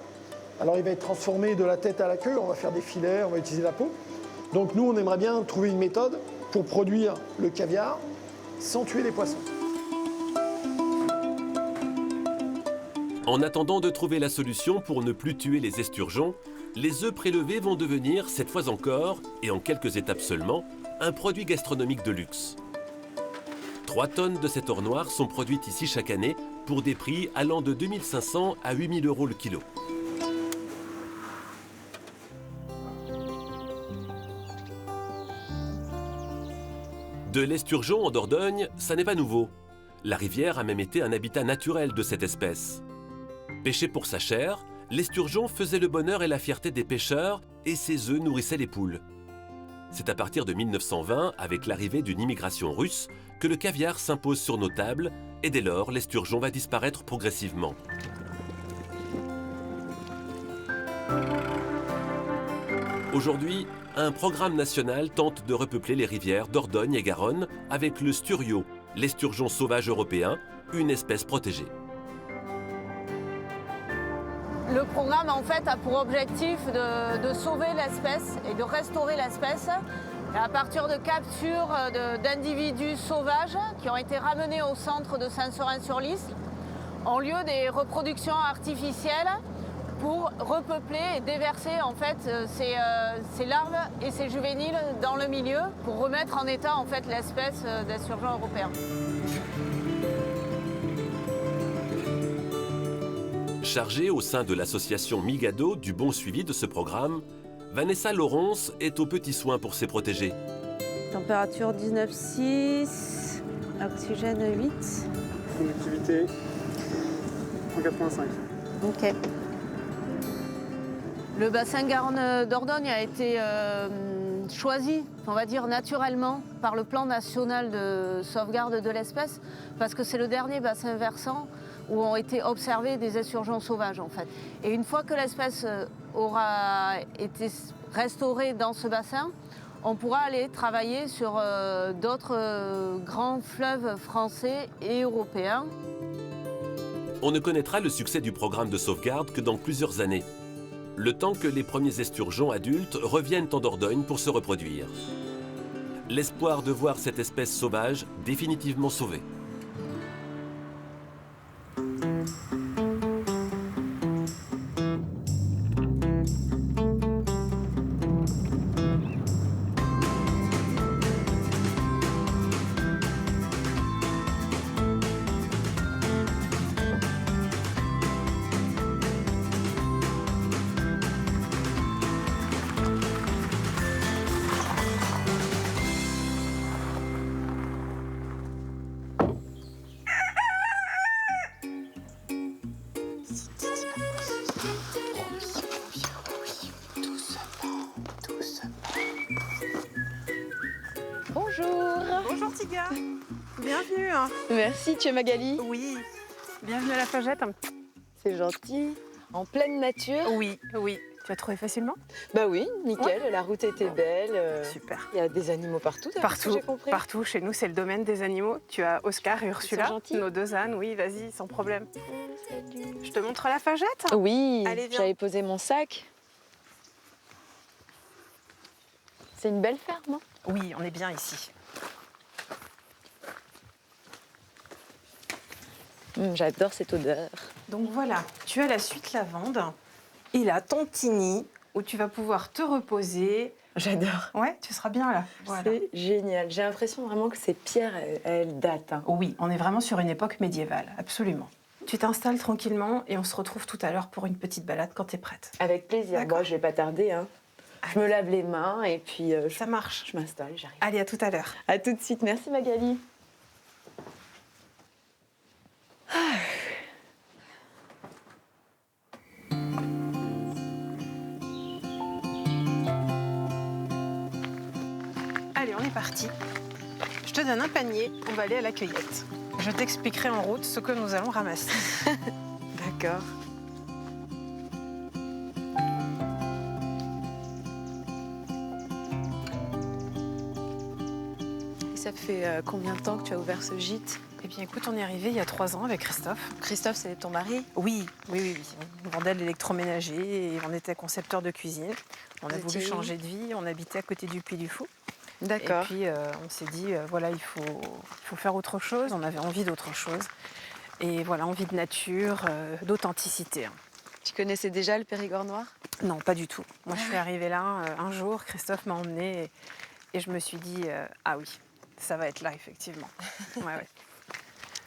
Alors, il va être transformé de la tête à la queue. On va faire des filets, on va utiliser la peau. Donc, nous, on aimerait bien trouver une méthode pour produire le caviar sans tuer les poissons. En attendant de trouver la solution pour ne plus tuer les esturgeons, les œufs prélevés vont devenir, cette fois encore, et en quelques étapes seulement, un produit gastronomique de luxe. 3 tonnes de cet or noir sont produites ici chaque année pour des prix allant de 2 500 à 8 000 € le kilo. De l'esturgeon en Dordogne, ça n'est pas nouveau. La rivière a même été un habitat naturel de cette espèce. Pêché pour sa chair, l'esturgeon faisait le bonheur et la fierté des pêcheurs et ses œufs nourrissaient les poules. C'est à partir de 1920, avec l'arrivée d'une immigration russe, que le caviar s'impose sur nos tables et dès lors, l'esturgeon va disparaître progressivement. Aujourd'hui, un programme national tente de repeupler les rivières Dordogne et Garonne avec le sturio, l'esturgeon sauvage européen, une espèce protégée. Le programme, en fait, a pour objectif de sauver l'espèce et de restaurer l'espèce à partir de captures d'individus sauvages qui ont été ramenés au centre de Saint-Seurin-sur-Lys en lieu des reproductions artificielles pour repeupler et déverser en fait ces larves et ces juvéniles dans le milieu pour remettre en état en fait l'espèce d'esturgeon européen. Chargée au sein de l'association Migado du bon suivi de ce programme, Vanessa Laurence est aux petits soins pour ses protégés. Température 19,6, oxygène 8. Conductivité 185. Ok. Le bassin Garonne-Dordogne a été choisi, on va dire naturellement, par le plan national de sauvegarde de l'espèce, parce que c'est le dernier bassin versant où ont été observés des esturgeons sauvages en fait. Et une fois que l'espèce aura été restaurée dans ce bassin, on pourra aller travailler sur d'autres grands fleuves français et européens. On ne connaîtra le succès du programme de sauvegarde que dans plusieurs années, le temps que les premiers esturgeons adultes reviennent en Dordogne pour se reproduire. L'espoir de voir cette espèce sauvage définitivement sauvée. Bonjour Tiga. Bienvenue. Merci, tu es Magali. Oui. Bienvenue à la Fagette. C'est gentil. En pleine nature. Oui, oui. Tu as trouvé facilement? Bah oui, nickel. Ouais. La route était belle. Super. Il y a des animaux partout. Partout, j'ai compris. partout. Chez nous, c'est le domaine des animaux. Tu as Oscar et Ursula, gentils. nos 2 ânes. Oui, vas-y, sans problème. Je te montre la Fagette? Oui, Allez, viens. j'avais posé mon sac. C'est une belle ferme. Oui, on est bien ici. J'adore cette odeur. Donc voilà, tu as la suite lavande et la tontini où tu vas pouvoir te reposer. J'adore. Ouais, tu seras bien là. Voilà. C'est génial. J'ai l'impression vraiment que ces pierres, elles datent. Oui, on est vraiment sur une époque médiévale, absolument. Tu t'installes tranquillement et on se retrouve tout à l'heure pour une petite balade quand tu es prête. Avec plaisir. Moi, je vais pas tarder. Hein. Je me lave les mains et puis ça marche. Je m'installe, j'arrive. Allez, à tout à l'heure. À tout de suite. Merci Magali. parti. Je te donne un panier, on va aller à la cueillette. Je t'expliquerai en route ce que nous allons ramasser. D'accord. Et ça fait combien de temps que tu as ouvert ce gîte? Eh bien, écoute, on est arrivé il y a 3 ans avec Christophe. Christophe, c'est ton mari? Oui. On vendait de l'électroménager et on était concepteur de cuisine. On a voulu changer de vie, on habitait à côté du Puy du Fou. D'accord. Et puis, on s'est dit, voilà, il faut faire autre chose. On avait envie d'autre chose. Et voilà, envie de nature, d'authenticité. Tu connaissais déjà le Périgord noir? Non, pas du tout. Moi, je suis arrivée là un jour, Christophe m'a emmenée et je me suis dit, ah oui, ça va être là, effectivement. Ouais.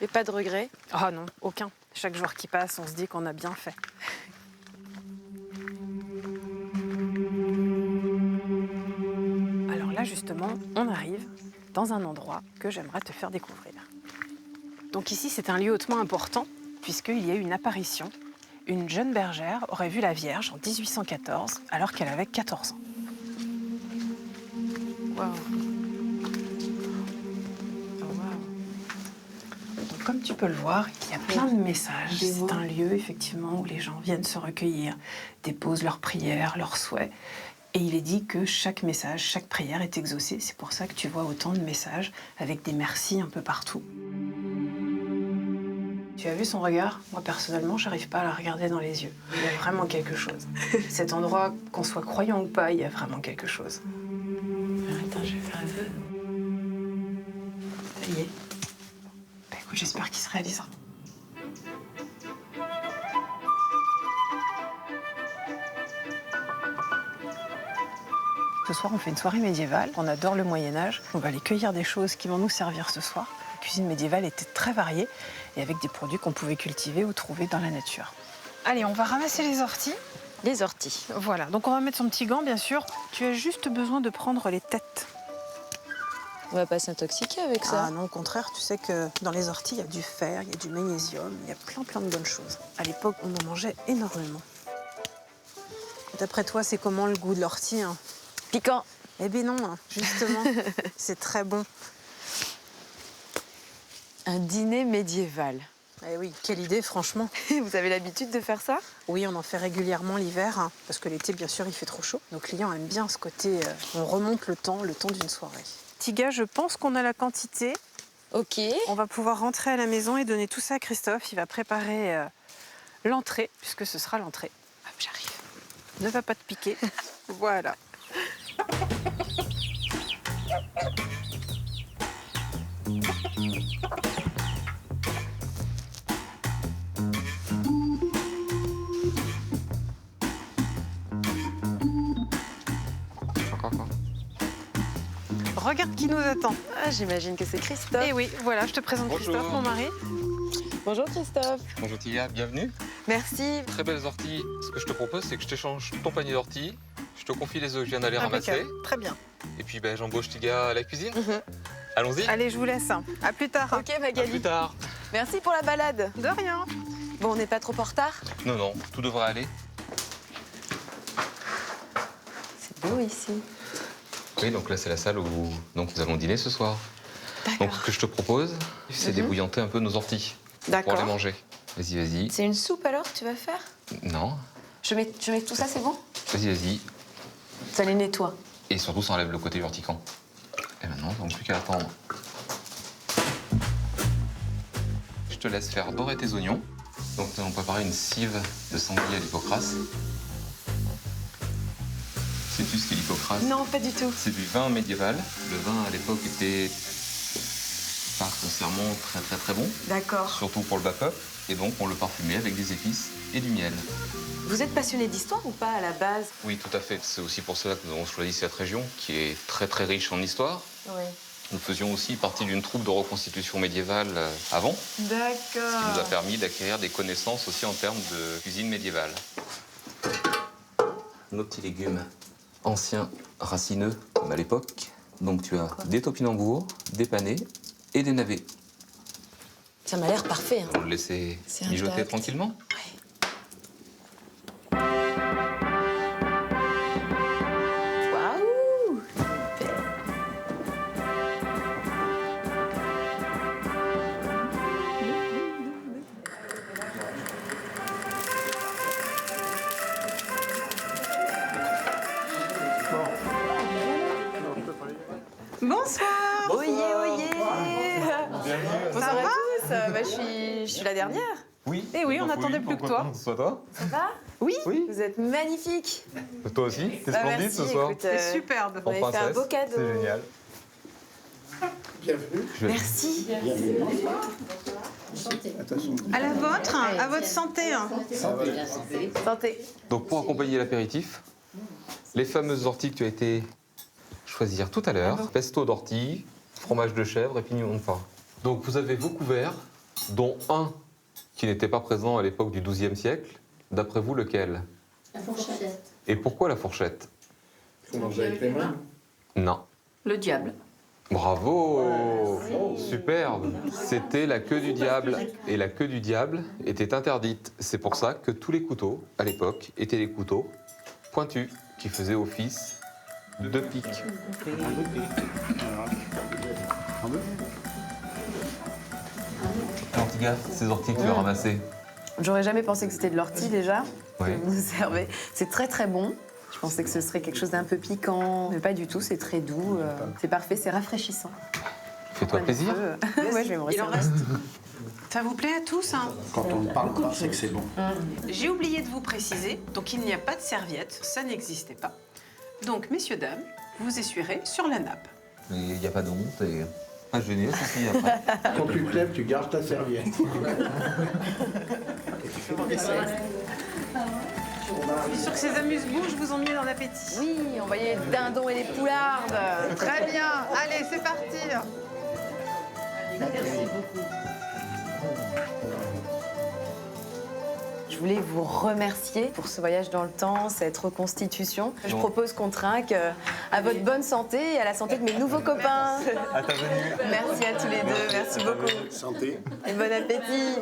Et pas de regrets? Ah non, aucun. Chaque jour qui passe, on se dit qu'on a bien fait. Alors là, justement, on arrive dans un endroit que j'aimerais te faire découvrir. Donc ici, c'est un lieu hautement important, puisqu'il y a eu une apparition. Une jeune bergère aurait vu la Vierge en 1814, alors qu'elle avait 14 ans. Waouh. Comme tu peux le voir, il y a plein de messages. C'est un lieu, effectivement, où les gens viennent se recueillir, déposent leurs prières, leurs souhaits. Et il est dit que chaque message, chaque prière est exaucée. C'est pour ça que tu vois autant de messages avec des merci un peu partout. Tu as vu son regard? Moi, personnellement, j'arrive pas à la regarder dans les yeux. Il y a vraiment quelque chose. Cet endroit, qu'on soit croyant ou pas, il y a vraiment quelque chose. Attends, je vais faire un vœu. Ça y est. Écoute, j'espère qu'il se réalisera. Ce soir, on fait une soirée médiévale. On adore le Moyen-Âge. On va aller cueillir des choses qui vont nous servir ce soir. La cuisine médiévale était très variée et avec des produits qu'on pouvait cultiver ou trouver dans la nature. Allez, on va ramasser les orties. Les orties. Voilà, donc on va mettre son petit gant, bien sûr. Tu as juste besoin de prendre les têtes. On va pas s'intoxiquer avec ça. Ah non, au contraire, tu sais que dans les orties, il y a du fer, il y a du magnésium, il y a plein de bonnes choses. À l'époque, on en mangeait énormément. D'après toi, c'est comment le goût de l'ortie, hein? Piquant. Eh bien non, justement, c'est très bon. Un dîner médiéval. Eh oui, quelle idée, franchement. Vous avez l'habitude de faire ça? Oui, on en fait régulièrement l'hiver, hein, parce que l'été, bien sûr, il fait trop chaud. Nos clients aiment bien ce côté, on remonte le temps d'une soirée. Tiga, je pense qu'on a la quantité. Ok. On va pouvoir rentrer à la maison et donner tout ça à Christophe. Il va préparer l'entrée, puisque ce sera l'entrée. Hop, j'arrive. Ne va pas te piquer. Voilà. Regarde qui nous attend. Ah, j'imagine que c'est Christophe. Eh oui, voilà, je te présente Bonjour. Christophe, mon mari. Bonjour Christophe. Bonjour Tia, bienvenue. Merci. Très belles orties. Ce que je te propose, c'est que je t'échange ton panier d'orties, je te confie les œufs que je viens d'aller ramasser. Très bien. Et puis j'embauche Tiga à la cuisine. Allons-y. Allez, je vous laisse. À plus tard. Ok Magali. À plus tard. Merci pour la balade. De rien. Bon, on n'est pas trop en retard? Non, tout devrait aller. C'est beau ici. Oui, donc là c'est la salle où nous allons dîner ce soir. Donc ce que je te propose, c'est d'ébouillanter un peu nos orties. D'accord. Pour les manger. Vas-y. C'est une soupe alors que tu vas faire? Non. Je mets tout ça, c'est bon? Vas-y. Ça les nettoie. Et surtout, ça enlève le côté urticant. Et maintenant, donc plus qu'à attendre. Je te laisse faire dorer tes oignons. Donc nous allons préparer une cive de sanglier à l'hypocrase. Sais-tu ce qu'est l'hypocrase? Non, pas du tout. C'est du vin médiéval. Le vin, à l'époque, était pas foncièrement très bon. D'accord. Surtout pour le bas peuple. Et donc, on le parfumait avec des épices et du miel. Vous êtes passionné d'histoire ou pas à la base? Oui, tout à fait. C'est aussi pour cela que nous avons choisi cette région, qui est très riche en histoire. Oui. Nous faisions aussi partie d'une troupe de reconstitution médiévale avant. D'accord. Ce qui nous a permis d'acquérir des connaissances aussi en termes de cuisine médiévale. Nos petits légumes anciens, racineux, comme à l'époque. Donc tu as des topinambours, des panais et des navets. Ça m'a l'air parfait. Hein. On le laisser mijoter tranquillement. Waouh! bah, je suis la dernière. Oui. Eh oui, on n'attendait plus que toi. Soit toi. Ça va? Oui. Vous êtes magnifique. Toi aussi. T'es splendide merci, ce soir. écoute, c'est superbe. Vous En m'avez fait un princesse. beau cadeau. C'est génial. Bienvenue. Merci. À la vôtre, à votre santé. Santé. Donc pour accompagner l'apéritif, les fameuses orties que tu as été choisir tout à l'heure, pesto d'ortie, fromage de chèvre et pignon de pain. Donc vous avez vos couverts, dont un qui n'était pas présent à l'époque du XIIe siècle. D'après vous, lequel? La fourchette. Et pourquoi la fourchette? Faut manger avec les mains. Non. Le diable. Bravo! Superbe! C'était la queue du diable. Et la queue du diable était interdite. C'est pour ça que tous les couteaux, à l'époque, étaient des couteaux pointus qui faisaient office de pique. Ortiga, ces orties que tu as ramassées. J'aurais jamais pensé que c'était de l'ortie déjà, Oui. que vous nous servez. C'est très très bon. Je pensais que ce serait quelque chose d'un peu piquant, mais pas du tout, c'est très doux. C'est parfait, c'est rafraîchissant. Fais-toi plaisir. Ouais, je vais me Il en resservir. reste. Ça vous plaît à tous, hein? Quand on ne parle pas, c'est que c'est bon. J'ai oublié de vous préciser, donc il n'y a pas de serviette, ça n'existait pas. Donc, messieurs, dames, vous essuierez sur la nappe. Mais il n'y a pas de honte et pas gêné, ceci après. Quand tu te lèves, tu gardes ta serviette. Je suis sûre que ces amuse-bouches vous ont mis dans l'appétit. Oui, on voyait les dindons et les poulardes. Très bien. Allez, c'est parti. Merci beaucoup. Je voulais vous remercier pour ce voyage dans le temps, cette reconstitution. Je propose qu'on trinque à votre bonne santé et à la santé de mes nouveaux copains. À ta venue. Merci à tous les deux, merci beaucoup. Santé. Et bon appétit.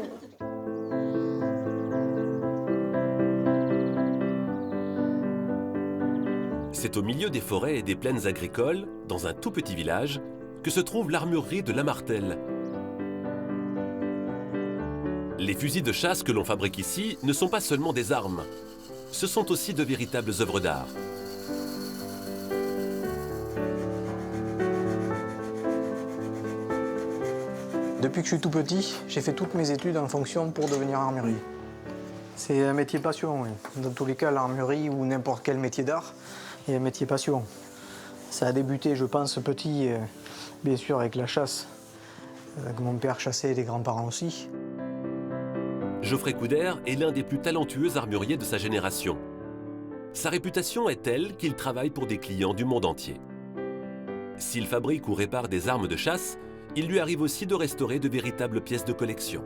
C'est au milieu des forêts et des plaines agricoles, dans un tout petit village, que se trouve l'armurerie de Lamartelle. Les fusils de chasse que l'on fabrique ici ne sont pas seulement des armes. Ce sont aussi de véritables œuvres d'art. Depuis que je suis tout petit, j'ai fait toutes mes études en fonction pour devenir armurier. C'est un métier passion, oui. Dans tous les cas, l'armurerie ou n'importe quel métier d'art, il y a un métier passion. Ça a débuté, je pense, petit, bien sûr, avec la chasse. Que mon père chassait et les grands-parents aussi. Geoffrey Couder est l'un des plus talentueux armuriers de sa génération. Sa réputation est telle qu'il travaille pour des clients du monde entier. S'il fabrique ou répare des armes de chasse, il lui arrive aussi de restaurer de véritables pièces de collection.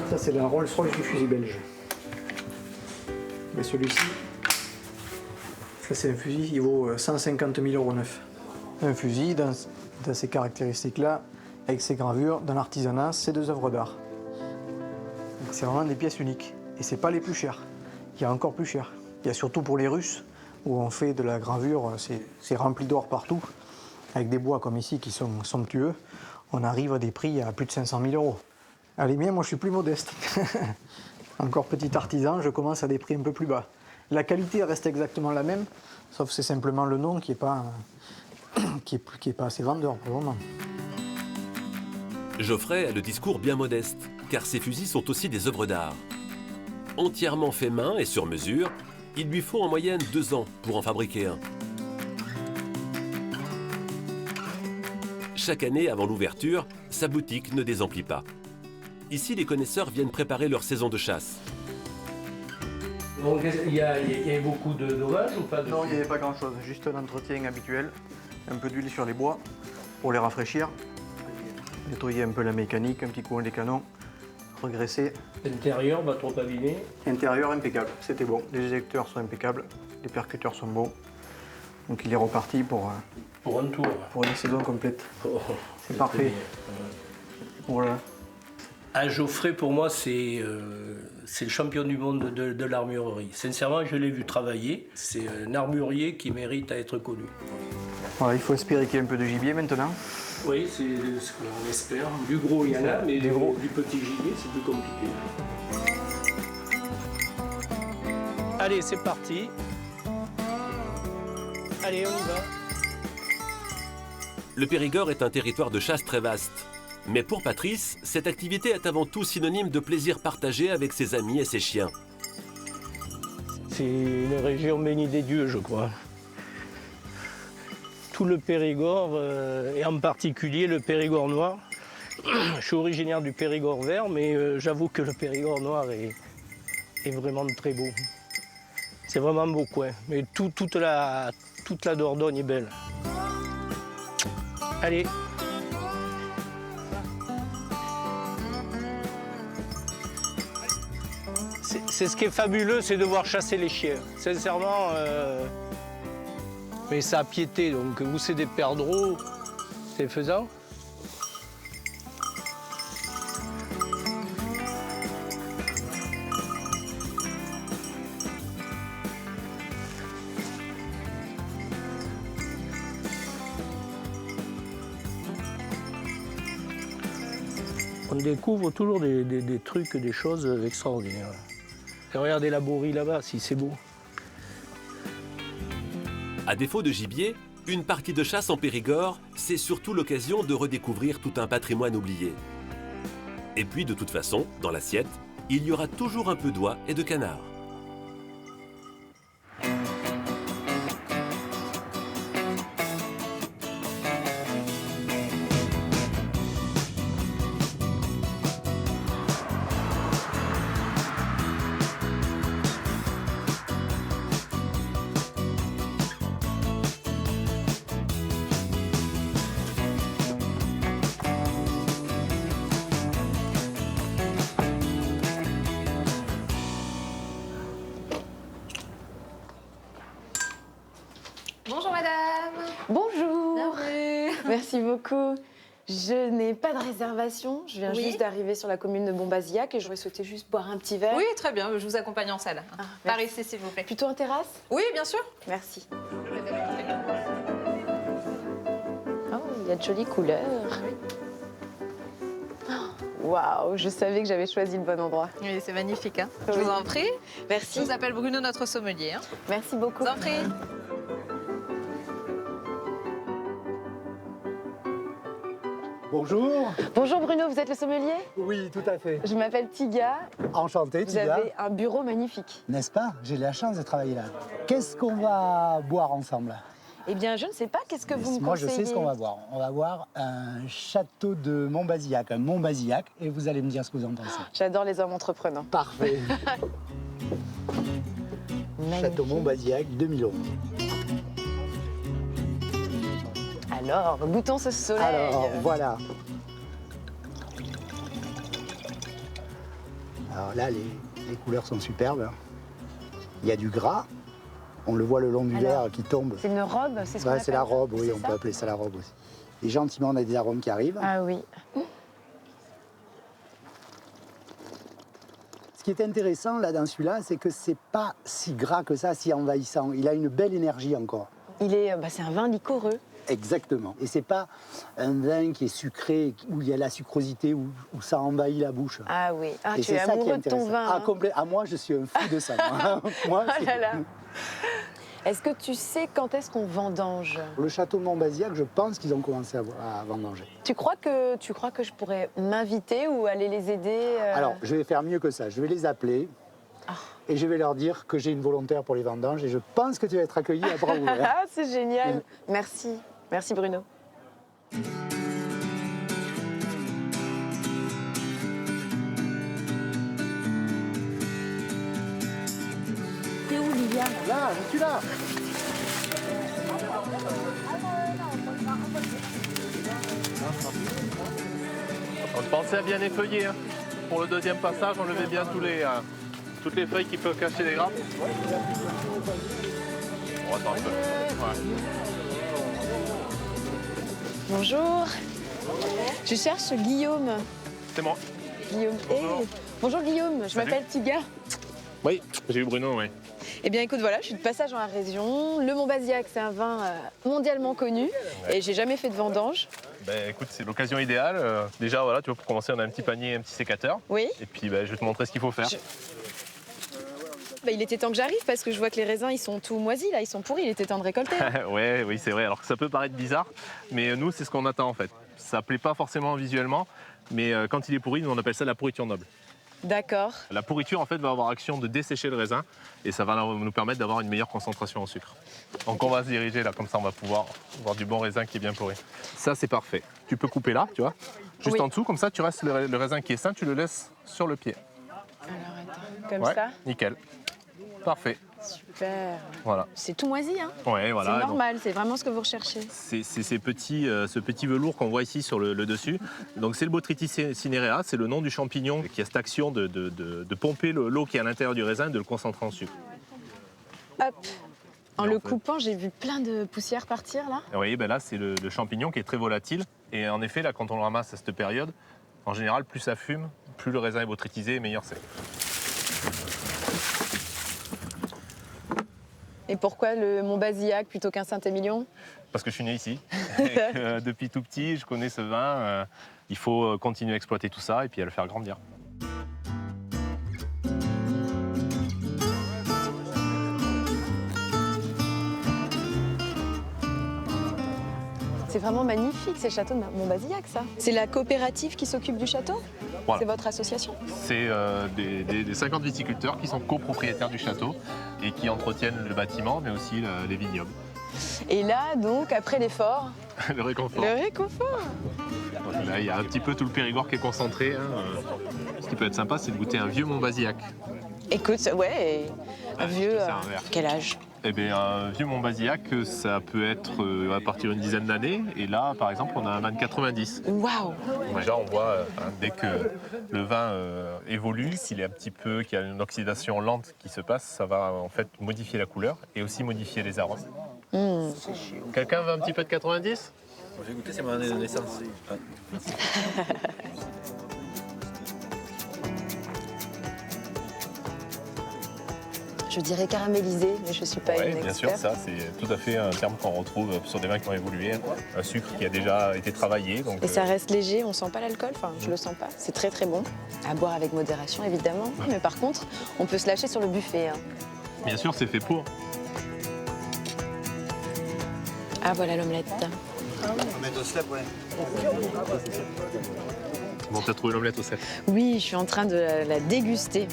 Ça, c'est la Rolls-Royce du fusil belge. Et celui-ci, ça, c'est un fusil, il vaut 150 000 € neuf. Un fusil, dans ces caractéristiques-là, avec ses gravures, dans l'artisanat, c'est deux œuvres d'art. C'est vraiment des pièces uniques. Et c'est pas les plus chères. Il y a encore plus cher. Il y a surtout pour les Russes, où on fait de la gravure, c'est rempli d'or partout, avec des bois comme ici qui sont somptueux. On arrive à des prix à plus de 500 000 €. Ah, les miens, moi, je suis plus modeste. Encore petit artisan, je commence à des prix un peu plus bas. La qualité reste exactement la même, sauf c'est simplement le nom qui est pas assez vendeur pour le moment. Geoffrey a le discours bien modeste, car ses fusils sont aussi des œuvres d'art. Entièrement fait main et sur mesure, il lui faut en moyenne 2 ans pour en fabriquer un. Chaque année, avant l'ouverture, sa boutique ne désemplit pas. Ici, les connaisseurs viennent préparer leur saison de chasse. Donc, il y a beaucoup de dommages ou pas? Non, il n'y avait pas grand-chose, juste l'entretien habituel, un peu d'huile sur les bois pour les rafraîchir, nettoyer un peu la mécanique, un petit coup des canons, regresser. L'intérieur, pas trop abîmé? Intérieur impeccable, c'était bon. Les éjecteurs sont impeccables, les percuteurs sont bons. Donc il est reparti pour un tour. Pour une saison complète. C'est parfait. Voilà. Ah, Geoffrey, pour moi, c'est le champion du monde de l'armurerie. Sincèrement, je l'ai vu travailler. C'est un armurier qui mérite à être connu. Voilà, il faut espérer qu'il y ait un peu de gibier maintenant. Oui, c'est ce qu'on espère. Du gros, il y en a, mais du petit gibier, c'est plus compliqué. Allez, c'est parti. Allez, on y va. Le Périgord est un territoire de chasse très vaste. Mais pour Patrice, cette activité est avant tout synonyme de plaisir partagé avec ses amis et ses chiens. C'est une région bénie des dieux, je crois. Tout le Périgord, et en particulier le Périgord noir. Je suis originaire du Périgord vert, mais j'avoue que le Périgord noir est vraiment très beau. C'est vraiment beau coin, mais toute la Dordogne est belle. Allez. C'est ce qui est fabuleux, c'est de voir chasser les chiens. Sincèrement, mais ça a piété, donc où c'est des perdreaux, c'est faisant. On découvre toujours des trucs, des choses extraordinaires. Et regardez la bourrie là-bas, si c'est beau. À défaut de gibier, une partie de chasse en Périgord, c'est surtout l'occasion de redécouvrir tout un patrimoine oublié. Et puis, de toute façon, dans l'assiette, il y aura toujours un peu d'oie et de canard. Bonjour madame. Bonjour. Bienvenue. Merci beaucoup. Je n'ai pas de réservation, je viens juste d'arriver sur la commune de Montbazillac et j'aurais souhaité juste boire un petit verre. Oui, très bien, je vous accompagne en salle. Par ici, s'il vous plaît. Plutôt en terrasse? Oui, bien sûr. Merci. Oh, il y a de jolies couleurs. Waouh, je savais que j'avais choisi le bon endroit. Oui, c'est magnifique. Hein. Je vous en prie. Merci. Je vous appelle Bruno, notre sommelier. Hein. Merci beaucoup. Je vous en prie. Bonjour. Bonjour Bruno, vous êtes le sommelier? Oui, tout à fait. Je m'appelle Tiga. Enchanté, Vous Tiga. avez un bureau magnifique. N'est-ce pas? J'ai la chance de travailler là. Qu'est-ce qu'on va boire ensemble? Eh bien, je ne sais pas, qu'est-ce que vous me Moi, conseillez? je sais ce qu'on va boire. On va boire un château de Montbazillac, un Montbazillac, et vous allez me dire ce que vous en pensez. J'adore les hommes entreprenants. Parfait. Château Montbazillac, 2011. Alors, goûtons ce soleil. Alors, voilà. Alors là, les couleurs sont superbes. Il y a du gras. On le voit le long du verre qui tombe. C'est une robe, c'est ce qu'on appelle? C'est la robe, oui, C'est on ça peut appeler ça la robe aussi. Et gentiment, on a des arômes qui arrivent. Ah oui. Ce qui est intéressant là dans celui-là, c'est que c'est pas si gras que ça, si envahissant. Il a une belle énergie encore. C'est un vin liquoreux. Exactement. Et c'est pas un vin qui est sucré, où il y a la sucrosité, où ça envahit la bouche. Ah oui. Ah, et tu es ça qui est amoureux de ton intéressant. vin. Ah, complet. Ah, moi, je suis un fou de ça. Moi, Oh là là. Est-ce que tu sais quand est-ce qu'on vendange? Le château de Montbazillac, je pense qu'ils ont commencé à vendanger. Tu crois que je pourrais m'inviter ou aller les aider Alors, je vais faire mieux que ça. Je vais les appeler. Et je vais leur dire que j'ai une volontaire pour les vendanges. Et je pense que tu vas être accueilli à bras ouverts. Ah, c'est génial. Merci. Merci Bruno. T'es où, Liliane? Là, je suis là. On pensait à bien effeuiller. Hein. Pour le deuxième passage, on levait bien toutes les feuilles qui peuvent cacher les grappes. On attend un peu. Ouais. Bonjour. Je cherche Guillaume. C'est moi. Guillaume. Bonjour. Bonjour Guillaume, je m'appelle Tiga. Oui, j'ai eu Bruno, oui. Eh bien écoute, voilà, je suis de passage dans la région. Le Montbazillac, c'est un vin mondialement connu et j'ai jamais fait de vendange. Ben, écoute, c'est l'occasion idéale. Déjà, voilà, tu vois, pour commencer, on a un petit panier, un petit sécateur. Oui. Et puis, ben, je vais te montrer ce qu'il faut faire. Il était temps que j'arrive parce que je vois que les raisins, ils sont tout moisis, là, ils sont pourris, il était temps de récolter. Oui, c'est vrai. Alors que ça peut paraître bizarre, mais nous, c'est ce qu'on attend en fait. Ça plaît pas forcément visuellement, mais quand il est pourri, nous on appelle ça la pourriture noble. D'accord. La pourriture en fait va avoir action de dessécher le raisin et ça va nous permettre d'avoir une meilleure concentration en sucre. Donc on va se diriger là, comme ça on va pouvoir avoir du bon raisin qui est bien pourri. Ça c'est parfait. Tu peux couper là, tu vois, juste en dessous, comme ça tu restes le raisin qui est sain, tu le laisses sur le pied. Alors attends, comme Ouais, ça. nickel. Parfait. Super. Voilà. C'est tout moisi, hein. Ouais, voilà. C'est normal, c'est vraiment ce que vous recherchez. C'est ce petit velours qu'on voit ici sur le dessus. Donc c'est le Botrytis cinerea, c'est le nom du champignon qui a cette action de pomper l'eau qui est à l'intérieur du raisin et de le concentrer en sucre. Hop. En le coupant, j'ai vu plein de poussière partir là. Vous voyez, ben là c'est le champignon qui est très volatile. Et en effet, là quand on le ramasse à cette période, en général, plus ça fume, plus le raisin est botrytisé et meilleur c'est. Et pourquoi le Mont-Bazillac plutôt qu'un Saint-Émilion? Parce que je suis né ici. Et que, depuis tout petit, je connais ce vin. Il faut continuer à exploiter tout ça et puis à le faire grandir. C'est vraiment magnifique ces châteaux de Mont-Bazillac, ça. C'est la coopérative qui s'occupe du château? Voilà. C'est votre association? C'est des 50 viticulteurs qui sont copropriétaires du château et qui entretiennent le bâtiment, mais aussi les vignobles. Et là, donc, après l'effort, Le réconfort. le réconfort. Donc là, il y a un petit peu tout le Périgord qui est concentré. Ce qui peut être sympa, c'est de goûter un vieux Mont-Bazillac. Écoute, ouais, un vieux, c'est un verre. quel âge? Eh bien, un vieux Mont-Bazillac, ça peut être à partir d'une dizaine d'années. Et là, par exemple, on a un vin de 90. Waouh! Déjà, on voit, dès que le vin évolue, qu'il est un petit peu, qu'il y a une oxydation lente qui se passe, ça va en fait modifier la couleur et aussi modifier les arômes. Quelqu'un veut un petit peu de 90? J'ai goûté, c'est mon année de naissance. Je dirais caramélisé, mais je ne suis pas Ouais, une bien sûr, experte. ça c'est tout à fait un terme qu'on retrouve sur des vins qui ont évolué. Un sucre qui a déjà été travaillé. Donc, Et ça reste léger, on sent pas l'alcool, enfin je le sens pas. C'est très très bon. À boire avec modération évidemment, mais par contre, on peut se lâcher sur le buffet. Hein. Bien sûr, c'est fait pour. Ah voilà l'omelette. Omelette au cèpe, ouais. Bon, t'as trouvé l'omelette au cèpe? Oui, je suis en train de la déguster.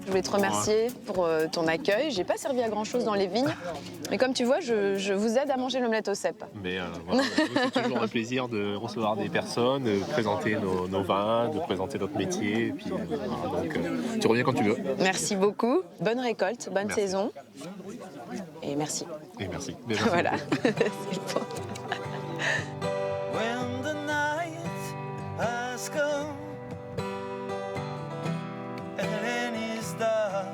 Je voulais te remercier pour ton accueil. J'ai pas servi à grand chose dans les vignes, mais comme tu vois, je vous aide à manger l'omelette au cèpe. Mais voilà, c'est toujours un plaisir de recevoir des personnes, de présenter nos vins, de présenter notre métier. Et puis, voilà, donc, tu reviens quand tu veux. Merci beaucoup. Bonne récolte, bonne Merci. saison. Et merci. Et merci. Voilà. C'est bon. When the night has come and is dark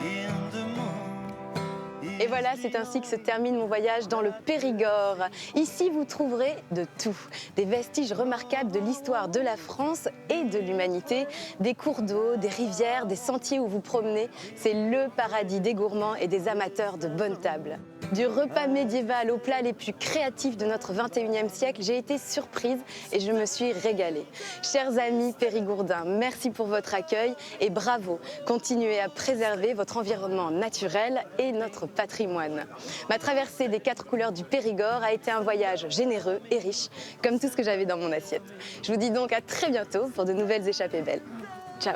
in the moon. Et voilà, c'est ainsi que se termine mon voyage dans le Périgord. Ici, vous trouverez de tout. Des vestiges remarquables de l'histoire de la France et de l'humanité. Des cours d'eau, des rivières, des sentiers où vous promenez. C'est le paradis des gourmands et des amateurs de bonne table. Du repas médiéval aux plats les plus créatifs de notre 21e siècle, j'ai été surprise et je me suis régalée. Chers amis périgourdins, merci pour votre accueil et bravo. Continuez à préserver votre environnement naturel et notre patrimoine. Ma traversée des 4 couleurs du Périgord a été un voyage généreux et riche, comme tout ce que j'avais dans mon assiette. Je vous dis donc à très bientôt pour de nouvelles échappées belles. Ciao.